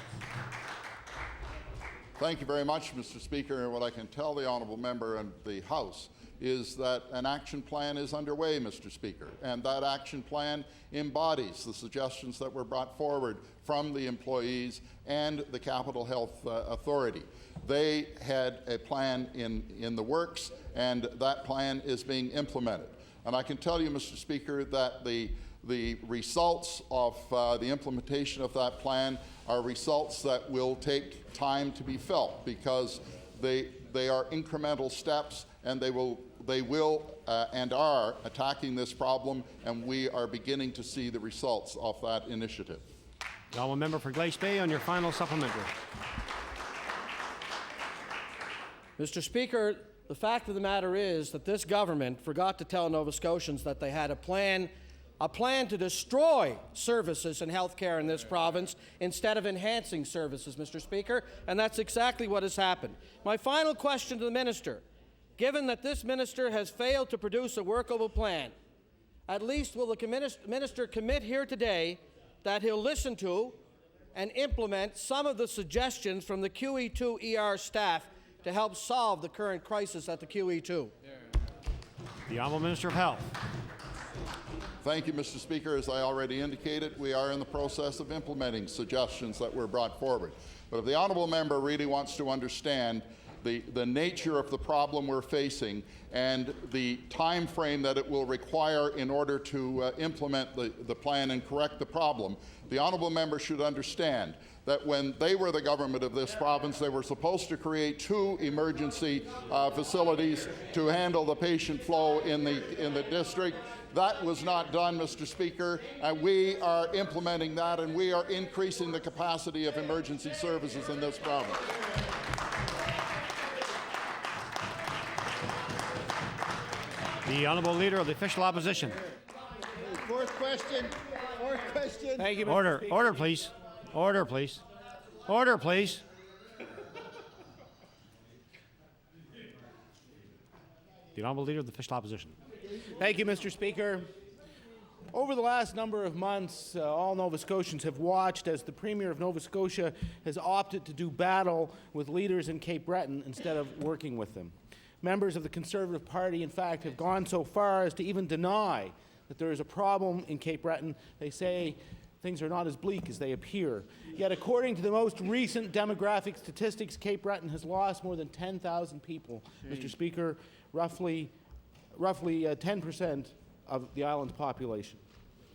Thank you very much, Mr. Speaker. And what I can tell the honourable member and the House is that an action plan is underway, Mr. Speaker, and that action plan embodies the suggestions that were brought forward from the employees and the Capital Health Authority. They had a plan in the works, and that plan is being implemented. And I can tell you, Mr. Speaker, that the results of the implementation of that plan are results that will take time to be felt, because they are incremental steps, and they will and are attacking this problem, and we are beginning to see the results of that initiative. The honourable member for Glace Bay on your final supplementary. Mr. Speaker, the fact of the matter is that this government forgot to tell Nova Scotians that they had a plan to destroy services and health care in this province instead of enhancing services, Mr. Speaker, and that's exactly what has happened. My final question to the minister, given that this minister has failed to produce a workable plan, at least will the minister commit here today that he'll listen to and implement some of the suggestions from the QE2 ER staff to help solve the current crisis at the QE2? The Honourable Minister of Health. Thank you, Mr. Speaker. As I already indicated, we are in the process of implementing suggestions that were brought forward. But if the honourable member really wants to understand the nature of the problem we're facing and the time frame that it will require in order to implement the plan and correct the problem, the honourable member should understand that when they were the government of this province, they were supposed to create 2 emergency facilities to handle the patient flow in the district. That was not done, Mr. Speaker, and we are implementing that, and we are increasing the capacity of emergency services in this province. The Honourable Leader of the Official Opposition. Fourth question. Thank you, Mr. Order. Speaker. Order, please. Order, please. Order, please. The Honourable Leader of the Official Opposition. Thank you, Mr. Speaker. Over the last number of months, all Nova Scotians have watched as the Premier of Nova Scotia has opted to do battle with leaders in Cape Breton instead of working with them. Members of the Conservative Party, in fact, have gone so far as to even deny that there is a problem in Cape Breton. They say things are not as bleak as they appear. Yet, according to the most recent demographic statistics, Cape Breton has lost more than 10,000 people. Mr. Speaker, roughly 10% of the island's population.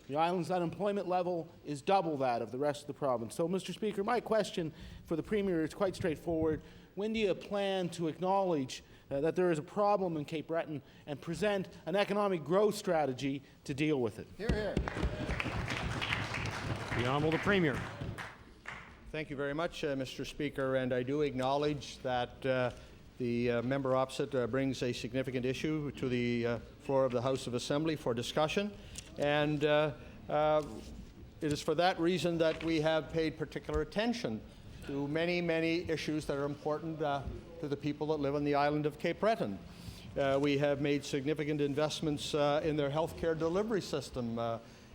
The island's unemployment level is double that of the rest of the province. So, Mr. Speaker, my question for the Premier is quite straightforward. When do you plan to acknowledge that there is a problem in Cape Breton and present an economic growth strategy to deal with it? Hear, hear. The Honourable the Premier. Thank you very much, Mr. Speaker, and I do acknowledge that the member opposite brings a significant issue to the floor of the House of Assembly for discussion, and it is for that reason that we have paid particular attention to many, many issues that are important to the people that live on the island of Cape Breton. We have made significant investments in their healthcare delivery system,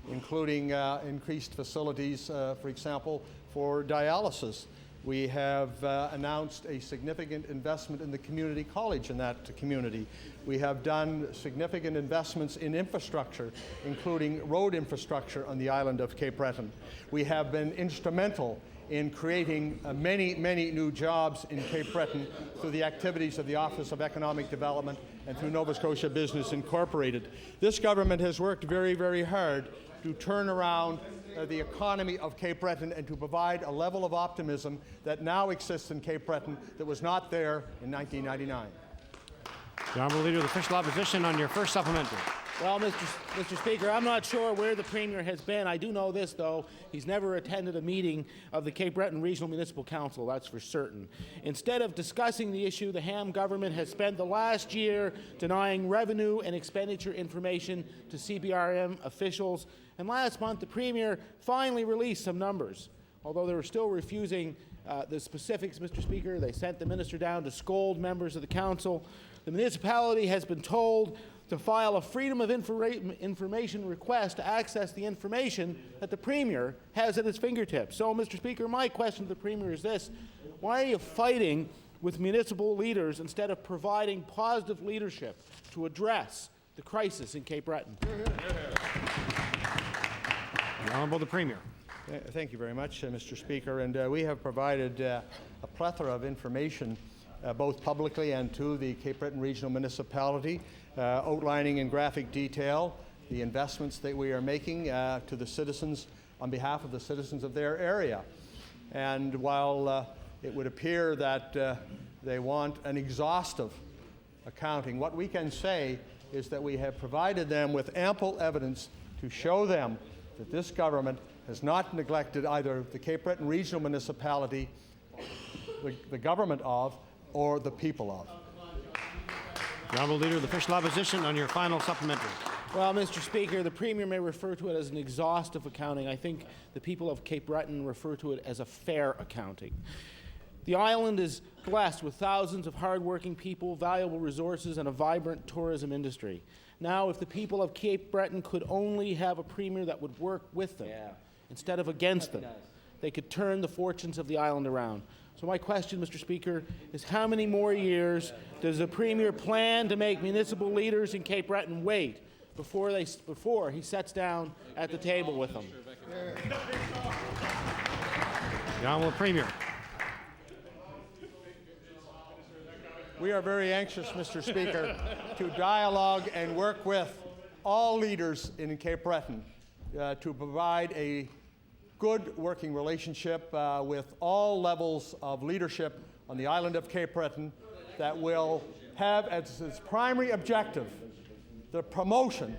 including increased facilities, for example, for dialysis. We have announced a significant investment in the community college in that community. We have done significant investments in infrastructure, including road infrastructure on the island of Cape Breton. We have been instrumental in creating many, many new jobs in Cape Breton through the activities of the Office of Economic Development and through Nova Scotia Business Incorporated. This government has worked very, very hard to turn around the economy of Cape Breton and to provide a level of optimism that now exists in Cape Breton that was not there in 1999. The Honourable Leader of the Official Opposition on your first supplementary. Well, Mr. Speaker, I'm not sure where the Premier has been. I do know this, though. He's never attended a meeting of the Cape Breton Regional Municipal Council, that's for certain. Instead of discussing the issue, the Ham government has spent the last year denying revenue and expenditure information to CBRM officials. And last month, the Premier finally released some numbers. Although they were still refusing the specifics, Mr. Speaker, they sent the minister down to scold members of the council. The municipality has been told to file a Freedom of Information request to access the information that the Premier has at his fingertips. So, Mr. Speaker, my question to the Premier is this. Why are you fighting with municipal leaders instead of providing positive leadership to address the crisis in Cape Breton? The Honourable the Premier. Thank you very much, Mr. Speaker. And we have provided a plethora of information both publicly and to the Cape Breton Regional Municipality, outlining in graphic detail the investments that we are making to the citizens on behalf of the citizens of their area. And while it would appear that they want an exhaustive accounting. What we can say is that we have provided them with ample evidence to show them that this government has not neglected either the Cape Breton Regional Municipality, the government of, or the people of. The Honourable Leader of the Official Opposition on your final supplementary. Well, Mr. Speaker, the Premier may refer to it as an exhaustive accounting. I think the people of Cape Breton refer to it as a fair accounting. The island is blessed with thousands of hardworking people, valuable resources, and a vibrant tourism industry. Now, if the people of Cape Breton could only have a Premier that would work with them instead of against them, they could turn the fortunes of the island around. So my question, Mr. Speaker, is how many more years does the Premier plan to make municipal leaders in Cape Breton wait before he sits down at the table with them? The Honourable Premier. We are very anxious, Mr. Speaker, to dialogue and work with all leaders in Cape Breton to provide a good working relationship with all levels of leadership on the island of Cape Breton that will have as its primary objective the promotion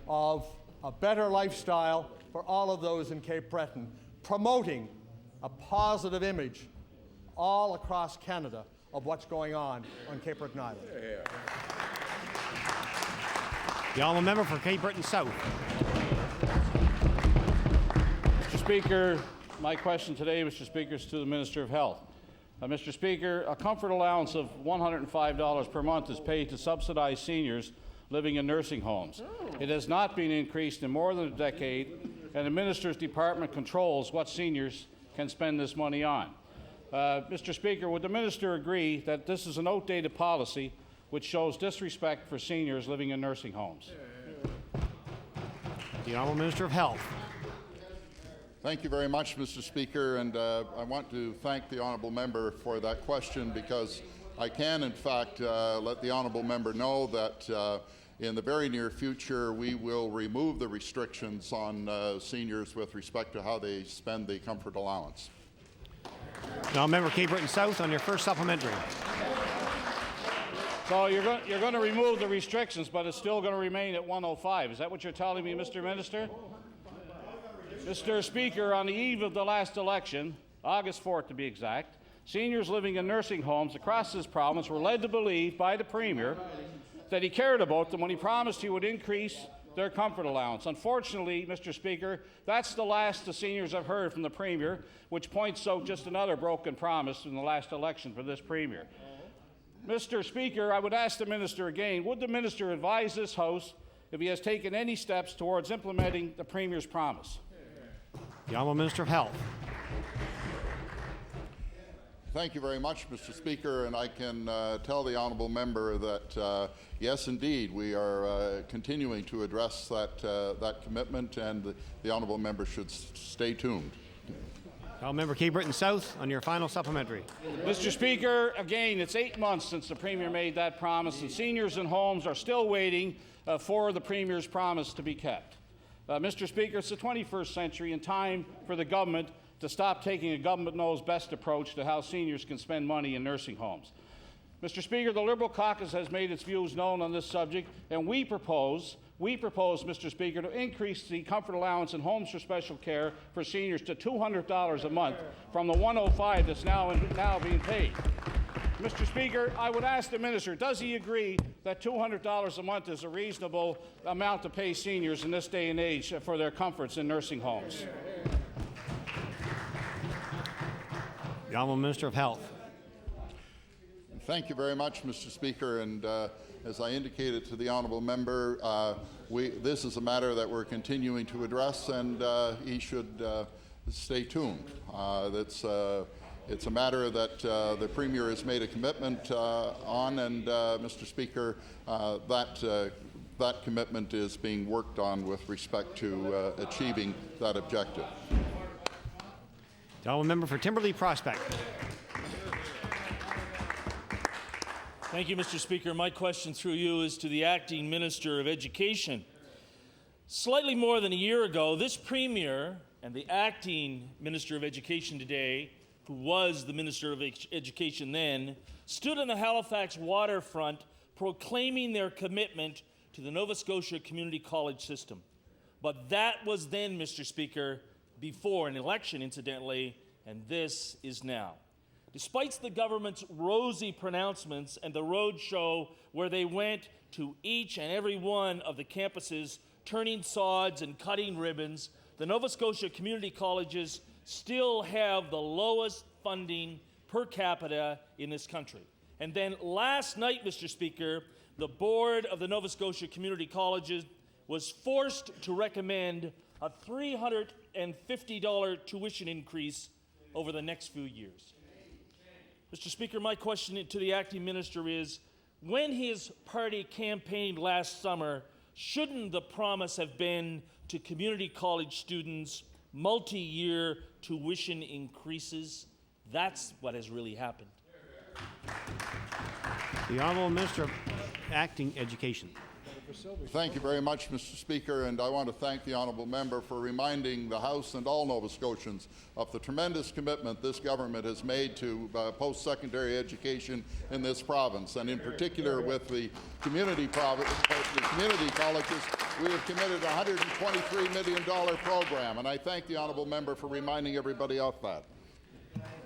of a better lifestyle for all of those in Cape Breton, promoting a positive image all across Canada of what's going on Cape Breton Island. The Honourable Member for Cape Breton South. Mr. Speaker, my question today, Mr. Speaker, is to the Minister of Health. Mr. Speaker, a comfort allowance of $105 per month is paid to subsidized seniors living in nursing homes. It has not been increased in more than a decade, and the Minister's Department controls what seniors can spend this money on. Mr. Speaker, would the Minister agree that this is an outdated policy which shows disrespect for seniors living in nursing homes? The Honourable Minister of Health. Thank you very much, Mr. Speaker, and I want to thank the Honourable Member for that question, because I can, in fact, let the Honourable Member know that in the very near future we will remove the restrictions on seniors with respect to how they spend the comfort allowance. Now, Member Cape Breton South on your first supplementary. So you're going to remove the restrictions, but it's still going to remain at 105. Is that what you're telling me, Mr. Minister? Mr. Speaker, on the eve of the last election, August 4th to be exact, seniors living in nursing homes across this province were led to believe by the Premier that he cared about them when he promised he would increase their comfort allowance. Unfortunately, Mr. Speaker, that's the last the seniors have heard from the Premier, which points out just another broken promise in the last election for this Premier. Mr. Speaker, I would ask the Minister again, would the Minister advise this House if he has taken any steps towards implementing the Premier's promise? The Honourable Minister of Health. Thank you very much, Mr. Speaker, and I can tell the Honourable Member that yes, indeed, we are continuing to address that commitment, and the Honourable Member should stay tuned. Honourable Member Cape Breton South on your final supplementary. Mr. Speaker, again, it's 8 months since the Premier made that promise, and seniors in homes are still waiting for the Premier's promise to be kept. Mr. Speaker, it's the 21st century and time for the government to stop taking a government-knows-best approach to how seniors can spend money in nursing homes. Mr. Speaker, the Liberal caucus has made its views known on this subject, and we propose, Mr. Speaker, to increase the comfort allowance in homes for special care for seniors to $200 a month from the $105 that's now being paid. Mr. Speaker, I would ask the Minister, does he agree that $200 a month is a reasonable amount to pay seniors in this day and age for their comforts in nursing homes? The Honourable Minister of Health. Thank you very much, Mr. Speaker, and as I indicated to the Honourable Member, this is a matter that we're continuing to address, and he should stay tuned. It's a matter that the Premier has made a commitment on, and Mr. Speaker, that commitment is being worked on with respect to achieving that objective. The Honourable Member for Timberley Prospect. Thank you, Mr. Speaker. My question through you is to the Acting Minister of Education. Slightly more than a year ago, this Premier and the Acting Minister of Education today who was the Minister of Education then, stood on the Halifax waterfront proclaiming their commitment to the Nova Scotia community college system. But that was then, Mr. Speaker, before an election, incidentally, and this is now. Despite the government's rosy pronouncements and the roadshow where they went to each and every one of the campuses, turning sods and cutting ribbons, the Nova Scotia community colleges still have the lowest funding per capita in this country. And then last night, Mr. Speaker, the board of the Nova Scotia community colleges was forced to recommend a $350 tuition increase over the next few years. Mr. Speaker, my question to the acting minister is, when his party campaigned last summer, shouldn't the promise have been to community college students multi-year tuition increases? That's what has really happened. The Honourable Minister of Acting Education. Thank you very much, Mr. Speaker, and I want to thank the honourable member for reminding the House and all Nova Scotians of the tremendous commitment this government has made to post-secondary education in this province, and in particular with the community colleges. We have committed a $123 million program, and I thank the honourable member for reminding everybody of that.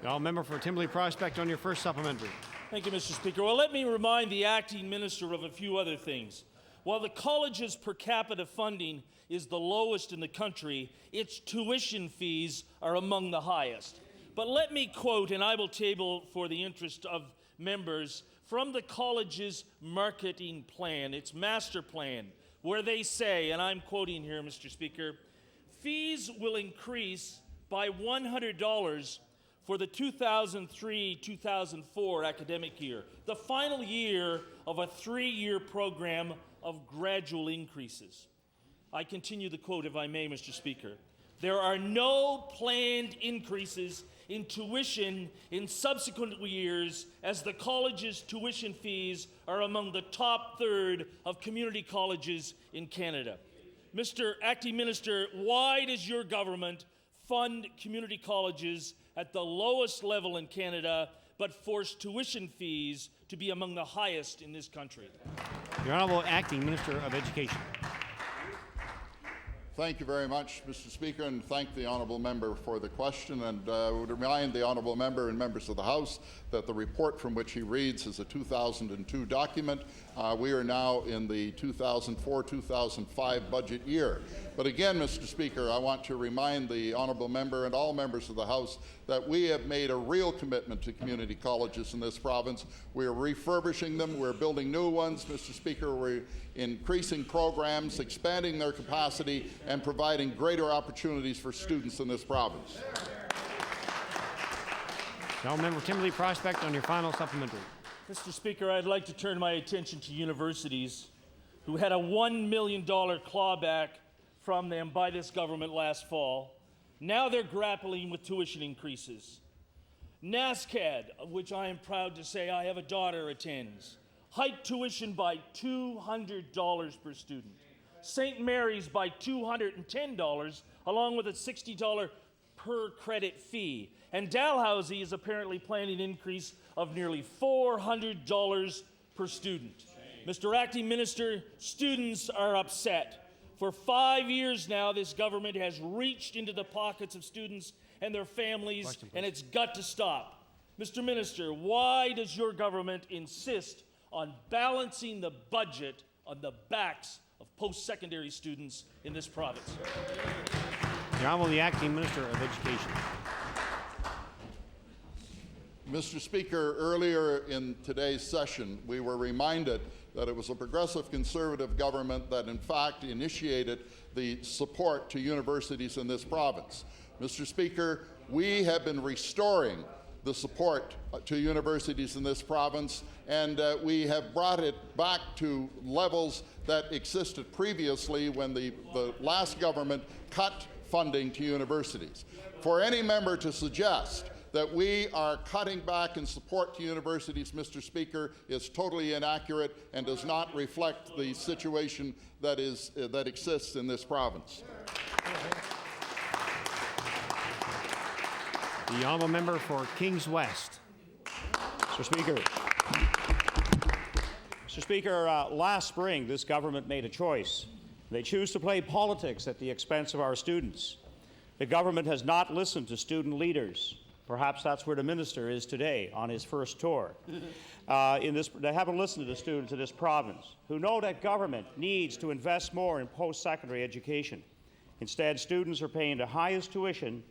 The honourable member for Timberley Prospect on your first supplementary. Thank you, Mr. Speaker. Well, let me remind the acting minister of a few other things. While the college's per capita funding is the lowest in the country, its tuition fees are among the highest. But let me quote, and I will table for the interest of members, from the college's marketing plan, its master plan, where they say, and I'm quoting here, Mr. Speaker, fees will increase by $100 for the 2003-2004 academic year, the final year of a 3-year program of gradual increases. I continue the quote, if I may, Mr. Speaker. There are no planned increases in tuition in subsequent years, as the college's tuition fees are among the top third of community colleges in Canada. Mr. Acting Minister, why does your government fund community colleges at the lowest level in Canada, but force tuition fees to be among the highest in this country? The Honourable Acting Minister of Education. Thank you very much, Mr. Speaker, and thank the honourable member for the question. And I would remind the honourable member and members of the House that the report from which he reads is a 2002 document. We are now in the 2004-2005 budget year. But again, Mr. Speaker, I want to remind the honourable member and all members of the House that we have made a real commitment to community colleges in this province. We are refurbishing them. We're building new ones, Mr. Speaker. We're increasing programs, expanding their capacity, and providing greater opportunities for students in this province. Now, Member Timberley Prospect on your final supplementary. Mr. Speaker, I'd like to turn my attention to universities who had a $1 million clawback from them by this government last fall. Now they're grappling with tuition increases. NASCAD, of which I am proud to say I have a daughter attends, hiked tuition by $200 per student. St. Mary's by $210, along with a $60 per credit fee. And Dalhousie is apparently planning an increase of nearly $400 per student. Mr. Acting Minister, students are upset. For 5 years now, this government has reached into the pockets of students and their families, and it's got to stop. Mr. Minister, why does your government insist on balancing the budget on the backs of post-secondary students in this province? The Honourable the Acting Minister of Education. Mr. Speaker, earlier in today's session, we were reminded that it was a progressive Conservative government that in fact initiated the support to universities in this province. Mr. Speaker, we have been restoring the support to universities in this province, and we have brought it back to levels that existed previously when the last government cut funding to universities. For any member to suggest that we are cutting back in support to universities, Mr. Speaker, is totally inaccurate and does not reflect the situation that exists in this province. The honourable member for Kings West. Mr. Speaker. Mr. Speaker, last spring this government made a choice. They choose to play politics at the expense of our students. The government has not listened to student leaders. Perhaps that's where the minister is today on his first tour. They haven't listened to the students of this province who know that government needs to invest more in post-secondary education. Instead, students are paying the highest tuition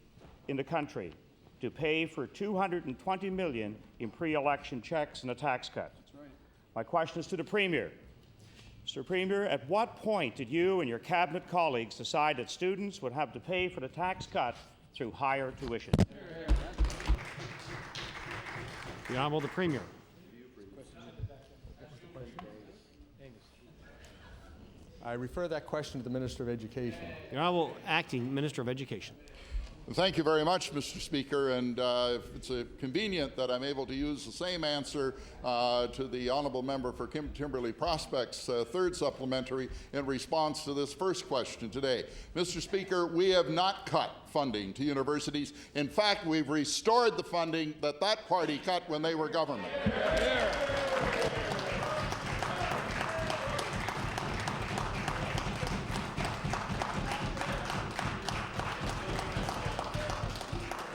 in the country to pay for $220 million in pre-election checks and a tax cut. That's right. My question is to the Premier. Mr. Premier, at what point did you and your cabinet colleagues decide that students would have to pay for the tax cut through higher tuition? The Honourable the Premier. I refer that question to the Minister of Education. The Honourable Acting Minister of Education. Thank you very much, Mr. Speaker, and it's convenient that I'm able to use the same answer to the honourable member for Kimberley Prospects' third supplementary in response to this first question today. Mr. Speaker, we have not cut funding to universities. In fact, we've restored the funding that party cut when they were government.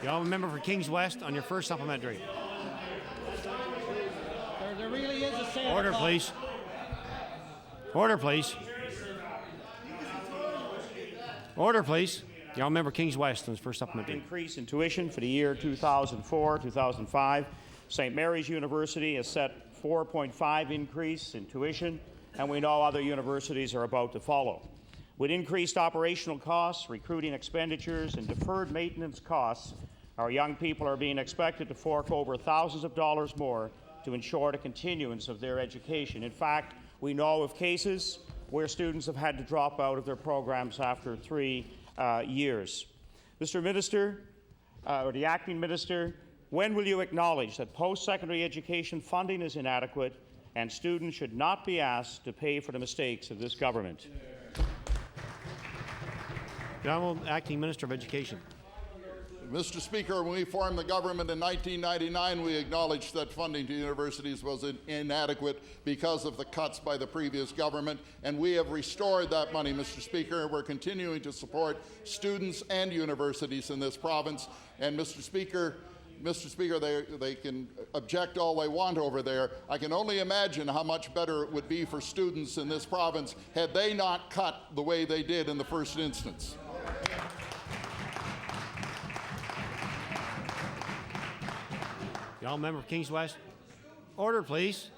The honourable member for Kings West on your first supplementary. There really is a Santa Order, Claus. please. Order, please. Order, please. The honourable member for Kings West on his first supplementary. Increase in tuition for the year 2004-2005. St. Mary's University has set 4.5 increase in tuition, and we know other universities are about to follow. With increased operational costs, recruiting expenditures, and deferred maintenance costs, our young people are being expected to fork over thousands of dollars more to ensure the continuance of their education. In fact, we know of cases where students have had to drop out of their programs after 3 years. Mr. Minister, or the Acting Minister, when will you acknowledge that post-secondary education funding is inadequate and students should not be asked to pay for the mistakes of this government? The Honourable Acting Minister of Education. Mr. Speaker, when we formed the government in 1999, we acknowledged that funding to universities was inadequate because of the cuts by the previous government, and we have restored that money, Mr. Speaker. We're continuing to support students and universities in this province. And Mr. Speaker, they can object all they want over there. I can only imagine how much better it would be for students in this province had they not cut the way they did in the first instance. The honourable member for Kings West. Order, please.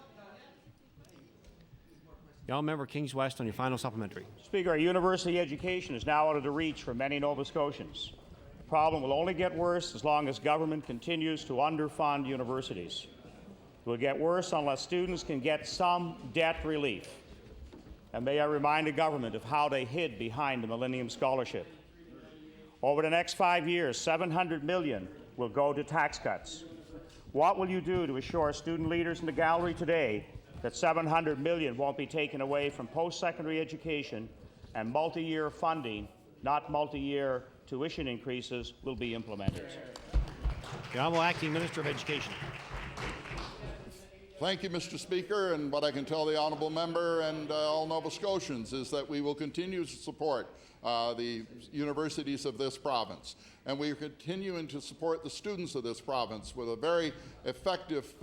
The honourable member for Kings West on your final supplementary. Speaker, our university education is now out of the reach for many Nova Scotians. The problem will only get worse as long as government continues to underfund universities. It will get worse unless students can get some debt relief. And may I remind the government of how they hid behind the Millennium Scholarship. Over the next 5 years, $700 million will go to tax cuts. What will you do to assure student leaders in the gallery today that $700 million won't be taken away from post-secondary education and multi-year funding, not multi-year tuition increases, will be implemented? The Honourable Acting Minister of Education. Thank you, Mr. Speaker, and what I can tell the honourable member and all Nova Scotians is that we will continue to support the universities of this province. And we are continuing to support the students of this province with a very effective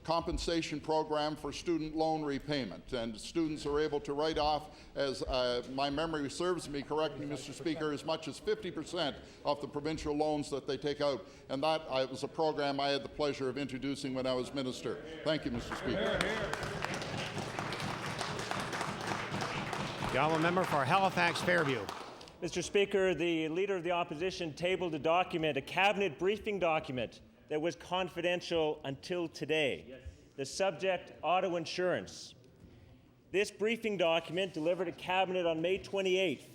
compensation program for student loan repayment. And students are able to write off, as my memory serves me correctly, Mr. Speaker, as much as 50% of the provincial loans that they take out. And that was a program I had the pleasure of introducing when I was minister. Thank you, Mr. Speaker. The honourable member for Halifax Fairview. Mr. Speaker, the Leader of the Opposition tabled a document, a cabinet briefing document, that was confidential until today. Yes. The subject, auto insurance. This briefing document, delivered to Cabinet on May 28th,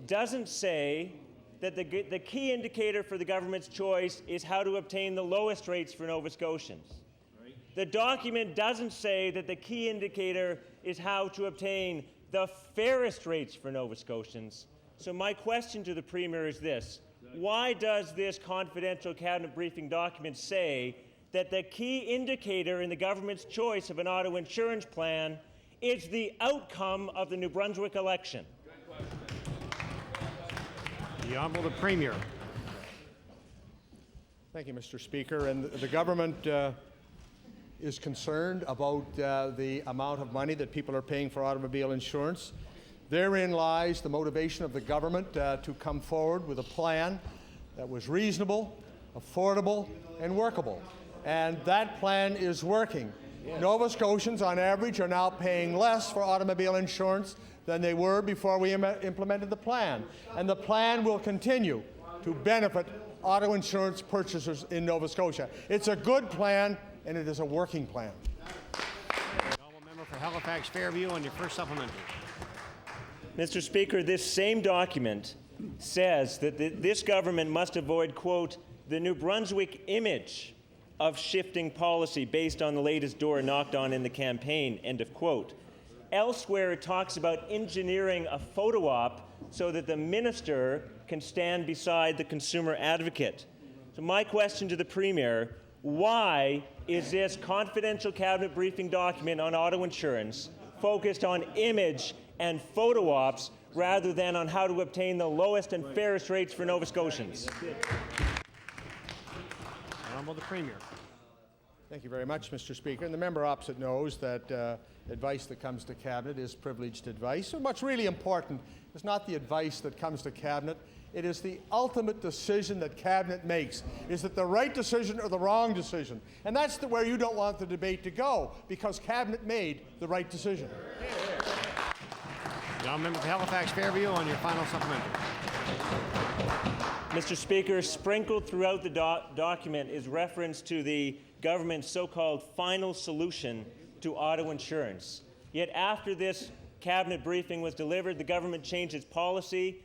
doesn't say that the key indicator for the government's choice is how to obtain the lowest rates for Nova Scotians. Right. The document doesn't say that the key indicator is how to obtain the fairest rates for Nova Scotians. So my question to the Premier is this. why does this confidential cabinet briefing document say that the key indicator in the government's choice of an auto insurance plan is the outcome of the New Brunswick election? The Honourable Premier. Thank you, Mr. Speaker. And the government is concerned about the amount of money that people are paying for automobile insurance. Therein lies the motivation of the government to come forward with a plan that was reasonable, affordable, and workable. And that plan is working. Yes. Nova Scotians, on average, are now paying less for automobile insurance than they were before we implemented the plan. And the plan will continue to benefit auto insurance purchasers in Nova Scotia. It's a good plan, and it is a working plan. Honourable Member for Halifax Fairview on your first supplementary. Mr. Speaker, this same document says that this government must avoid, quote, the New Brunswick image of shifting policy based on the latest door knocked on in the campaign, end of quote. Elsewhere, it talks about engineering a photo op so that the minister can stand beside the consumer advocate. So my question to the Premier, why is this confidential cabinet briefing document on auto insurance focused on image and photo ops rather than on how to obtain the lowest and fairest rates for Nova Scotians? Honourable the Premier. Thank you very much, Mr. Speaker. And the member opposite knows that advice that comes to Cabinet is privileged advice. So what's really important is not the advice that comes to Cabinet, it is the ultimate decision that Cabinet makes. Is it the right decision or the wrong decision? And that's where you don't want the debate to go, because Cabinet made the right decision. Now, Member for Halifax Fairview on your final supplementary. Mr. Speaker, sprinkled throughout the document is reference to the government's so-called final solution to auto insurance. Yet after this cabinet briefing was delivered, the government changed its policy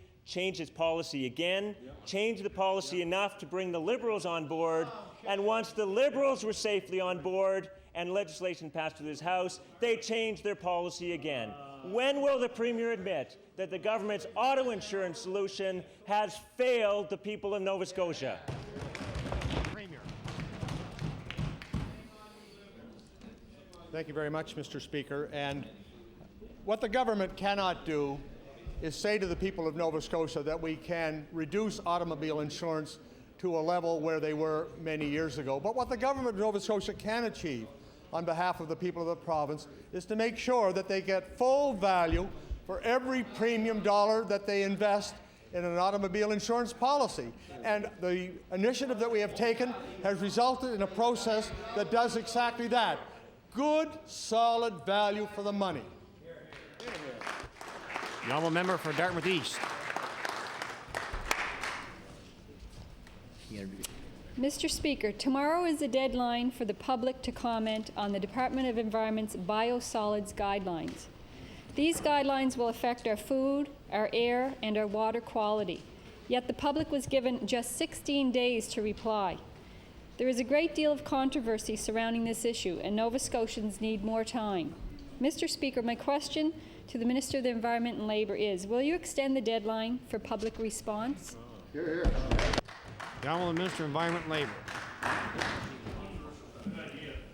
again, changed the policy enough to bring the Liberals on board, and once the Liberals were safely on board and legislation passed through this House, they changed their policy again. When will the Premier admit that the government's auto insurance solution has failed the people of Nova Scotia? Premier. Thank you very much, Mr. Speaker. And what the government cannot do is say to the people of Nova Scotia that we can reduce automobile insurance to a level where they were many years ago. But what the government of Nova Scotia can achieve on behalf of the people of the province is to make sure that they get full value for every premium dollar that they invest in an automobile insurance policy. And the initiative that we have taken has resulted in a process that does exactly that. Good, solid value for the money. The Honourable Member for Dartmouth East. Mr. Speaker, tomorrow is the deadline for the public to comment on the Department of Environment's biosolids guidelines. These guidelines will affect our food, our air, and our water quality. Yet the public was given just 16 days to reply. There is a great deal of controversy surrounding this issue, and Nova Scotians need more time. Mr. Speaker, my question to the Minister of the Environment and Labour is, will you extend the deadline for public response? Hear, hear. The Honourable Minister of Environment and Labour.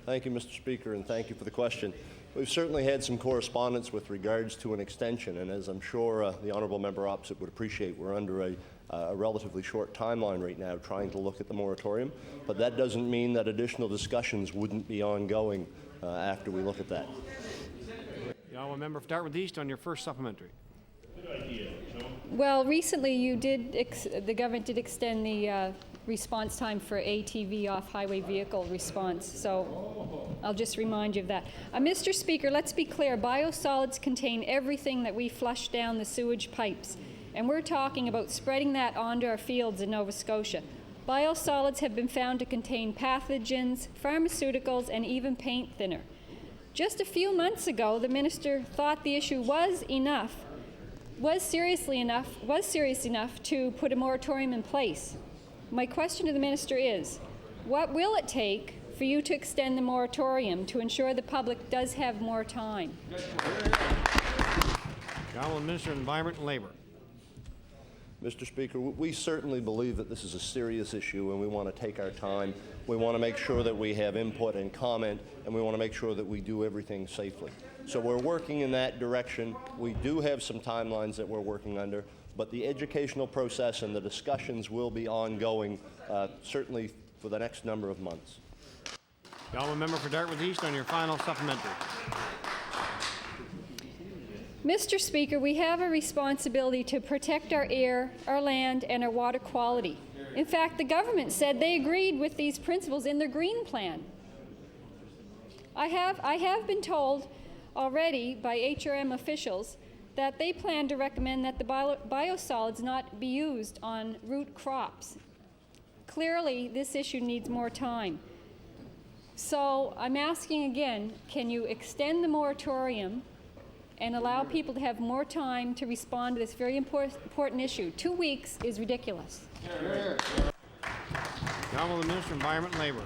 Thank you, Mr. Speaker, and thank you for the question. We've certainly had some correspondence with regards to an extension, and as I'm sure the honourable member opposite would appreciate, we're under a relatively short timeline right now trying to look at the moratorium, but that doesn't mean that additional discussions wouldn't be ongoing after we look at that. The honourable member for Dartmouth East on your first supplementary. Well, recently the government did extend the response time for ATV off-highway vehicle response, so I'll just remind you of that. Mr. Speaker, let's be clear, biosolids contain everything that we flush down the sewage pipes, and we're talking about spreading that onto our fields in Nova Scotia. Biosolids have been found to contain pathogens, pharmaceuticals, and even paint thinner. Just a few months ago, the minister thought the issue was serious enough to put a moratorium in place. My question to the minister is, what will it take for you to extend the moratorium to ensure the public does have more time? The Honourable Minister of Environment and Labour. Mr. Speaker, we certainly believe that this is a serious issue and we want to take our time. We want to make sure that we have input and comment, and we want to make sure that we do everything safely. So we're working in that direction. We do have some timelines that we're working under, but the educational process and the discussions will be ongoing, certainly for the next number of months. The honourable member for Dartmouth East on your final supplementary. Mr. Speaker, we have a responsibility to protect our air, our land, and our water quality. In fact, the government said they agreed with these principles in their Green Plan. I have been told already by HRM officials that they plan to recommend that the biosolids not be used on root crops. Clearly, this issue needs more time. So I'm asking again, can you extend the moratorium and allow people to have more time to respond to this very important issue? 2 weeks is ridiculous. The Honourable Minister of Environment and Labour.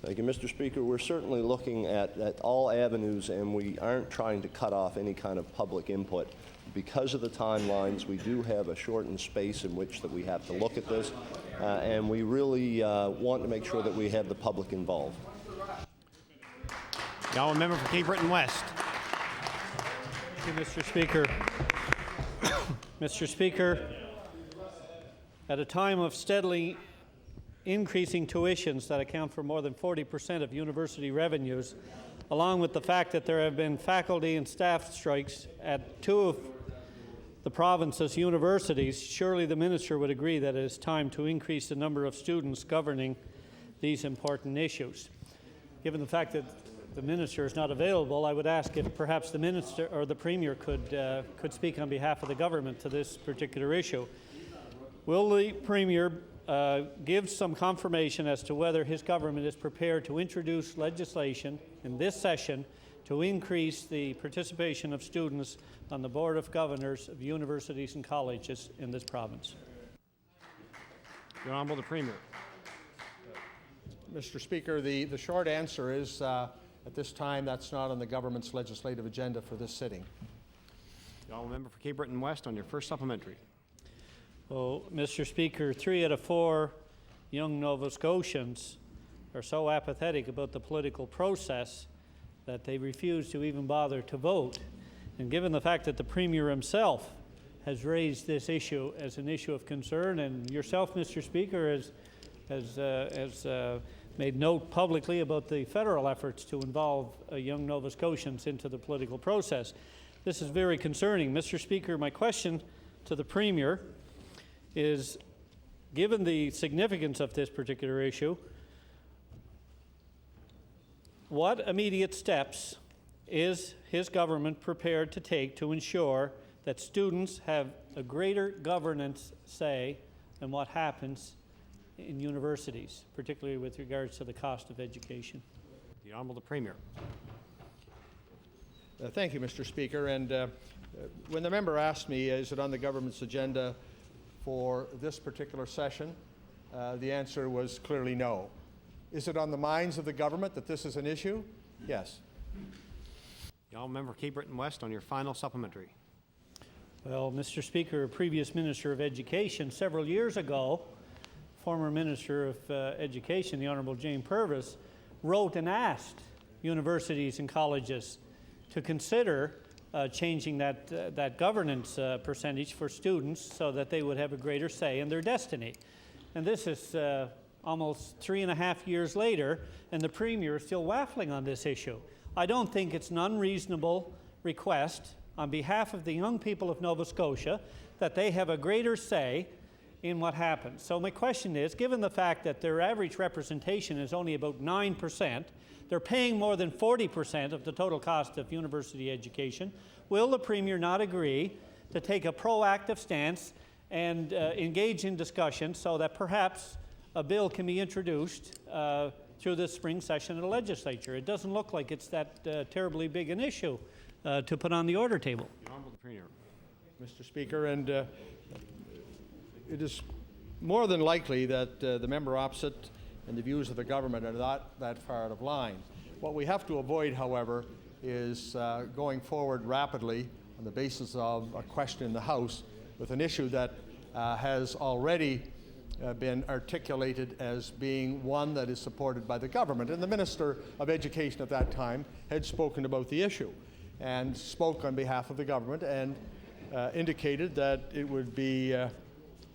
Thank you, Mr. Speaker. We're certainly looking at all avenues, and we aren't trying to cut off any kind of public input. Because of the timelines, we do have a shortened space in which that we have to look at this, and we really want to make sure that we have the public involved. The Honourable Member for Cape Breton West. Thank you, Mr. Speaker. Mr. Speaker, at a time of steadily increasing tuitions that account for more than 40% of university revenues, along with the fact that there have been faculty and staff strikes at 2 of the province's universities, surely the minister would agree that it is time to increase the number of students governing these important issues. Given the fact that the minister is not available, I would ask if perhaps the minister or the premier could speak on behalf of the government to this particular issue. Will the premier give some confirmation as to whether his government is prepared to introduce legislation in this session to increase the participation of students on the Board of Governors of universities and colleges in this province? The Honourable the Premier. Mr. Speaker, the short answer is at this time that's not on the government's legislative agenda for this sitting. The Honourable Member for Cape Breton West on your first supplementary. Well, Mr. Speaker, 3 out of 4 young Nova Scotians are so apathetic about the political process that they refuse to even bother to vote. And given the fact that the Premier himself has raised this issue as an issue of concern, and yourself, Mr. Speaker, has made note publicly about the federal efforts to involve young Nova Scotians into the political process, this is very concerning. Mr. Speaker, my question to the Premier is, given the significance of this particular issue, what immediate steps is his government prepared to take to ensure that students have a greater governance say in what happens in universities, particularly with regards to the cost of education? The Honourable the Premier. Thank you, Mr. Speaker. And when the member asked me, is it on the government's agenda for this particular session, the answer was clearly no. Is it on the minds of the government that this is an issue? Yes. The Honourable Member for Cape Breton West on your final supplementary. Well, Mr. Speaker, a previous Minister of Education several years ago, former Minister of Education, the Honourable Jane Purvis, wrote and asked universities and colleges to consider changing that governance percentage for students so that they would have a greater say in their destiny. And this is almost 3.5 years later, and the Premier is still waffling on this issue. I don't think it's an unreasonable request on behalf of the young people of Nova Scotia that they have a greater say in what happens. So my question is, given the fact that their average representation is only about 9%, they're paying more than 40% of the total cost of university education, will the Premier not agree to take a proactive stance and engage in discussion so that perhaps a bill can be introduced through this spring session of the legislature? It doesn't look like it's that terribly big an issue to put on the order table. The Honourable the Premier. Mr. Speaker, and it is more than likely that the member opposite and the views of the government are not that far out of line. What we have to avoid, however, is going forward rapidly on the basis of a question in the House with an issue that has already been articulated as being one that is supported by the government. And the Minister of Education at that time had spoken about the issue and spoke on behalf of the government and indicated that it would be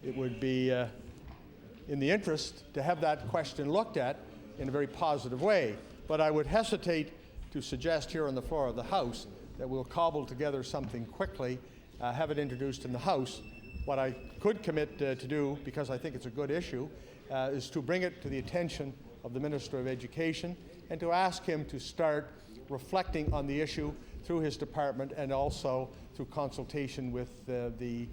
in the interest to have that question looked at in a very positive way. But I would hesitate to suggest here on the floor of the House that we'll cobble together something quickly, have it introduced in the House. What I could commit to do, because I think it's a good issue, is to bring it to the attention of the Minister of Education and to ask him to start reflecting on the issue through his department and also through consultation with the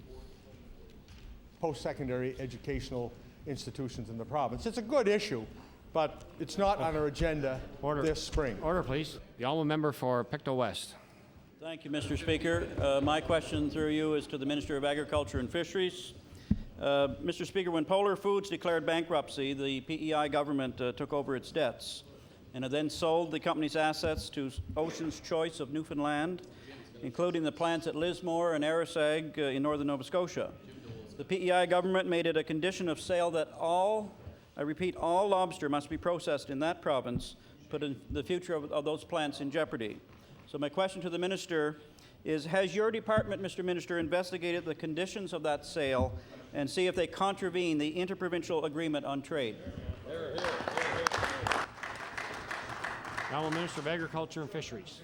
post-secondary educational institutions in the province. It's a good issue, but it's not on our agenda this spring. Order, please. The honourable member for Pictou West. Thank you, Mr. Speaker. My question through you is to the Minister of Agriculture and Fisheries. Mr. Speaker, when Polar Foods declared bankruptcy, the PEI government took over its debts and then sold the company's assets to Ocean's Choice of Newfoundland, including the plants at Lismore and Arisag in northern Nova Scotia. The PEI government made it a condition of sale that all lobster must be processed in that province, putting the future of those plants in jeopardy. So my question to the Minister is, has your department, Mr. Minister, investigated the conditions of that sale and see if they contravene the interprovincial agreement on trade? Honourable Minister of Agriculture and Fisheries.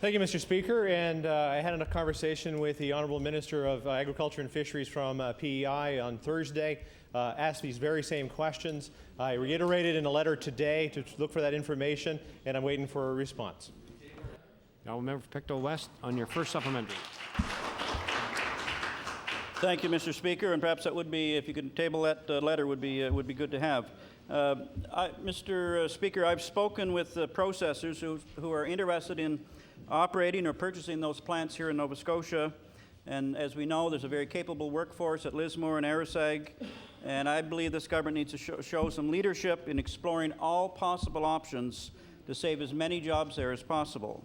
Thank you, Mr. Speaker. And I had a conversation with the Honourable Minister of Agriculture and Fisheries from PEI on Thursday, asked these very same questions. I reiterated in a letter today to look for that information, and I'm waiting for a response. Honourable member for Pictou West on your first supplementary. Thank you, Mr. Speaker, and perhaps that would be, if you could table that letter, would be good to have. Mr. Speaker, I've spoken with processors who are interested in operating or purchasing those plants here in Nova Scotia, and as we know, there's a very capable workforce at Lismore and Arisag, and I believe this government needs to show some leadership in exploring all possible options to save as many jobs there as possible.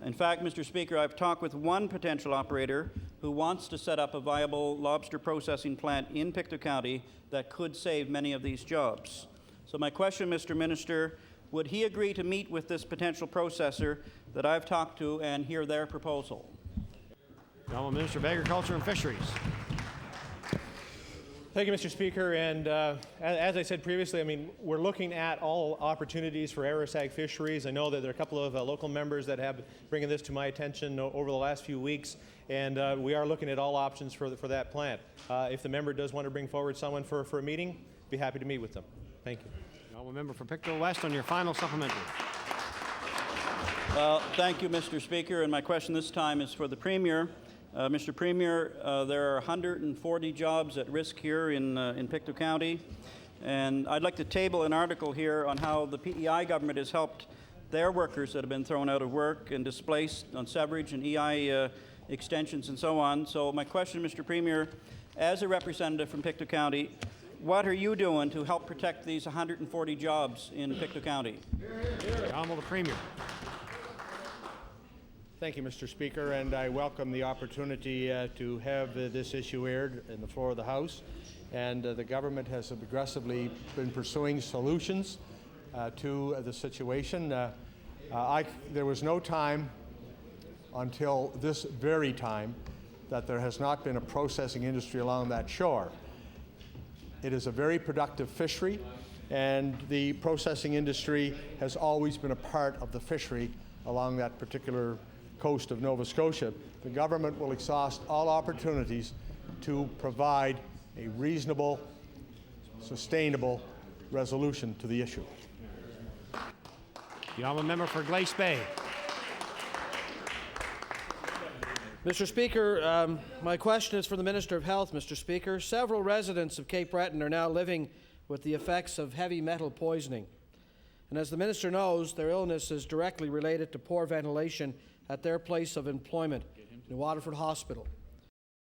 In fact, Mr. Speaker, I've talked with one potential operator who wants to set up a viable lobster processing plant in Pictou County that could save many of these jobs. So my question, Mr. Minister, would he agree to meet with this potential processor that I've talked to and hear their proposal? Honourable Minister of Agriculture and Fisheries. Thank you, Mr. Speaker. And as I said previously, I mean, we're looking at all opportunities for Arisag fisheries. I know that there are a couple of local members that have bringing this to my attention over the last few weeks, and we are looking at all options for that plant. If the member does want to bring forward someone for a meeting, be happy to meet with them. Thank you. Honourable member for Pictou West on your final supplementary. Well, thank you, Mr. Speaker, and my question this time is for the Premier. Mr. Premier, there are 140 jobs at risk here in Pictou County, and I'd like to table an article here on how the PEI government has helped their workers that have been thrown out of work and displaced on severage and EI extensions and so on. So my question, Mr. Premier, as a representative from Pictou County, what are you doing to help protect these 140 jobs in Pictou County? Honourable Premier. Thank you, Mr. Speaker, and I welcome the opportunity to have this issue aired in the floor of the House. And the government has aggressively been pursuing solutions to the situation. There was no time until this very time that there has not been a processing industry along that shore. It is a very productive fishery, and the processing industry has always been a part of the fishery along that particular coast of Nova Scotia. The government will exhaust all opportunities to provide a reasonable, sustainable resolution to the issue. The honourable member for Glace Bay. Mr. Speaker, my question is for the Minister of Health, Mr. Speaker. Several residents of Cape Breton are now living with the effects of heavy metal poisoning. And as the Minister knows, their illness is directly related to poor ventilation at their place of employment, New Waterford Hospital.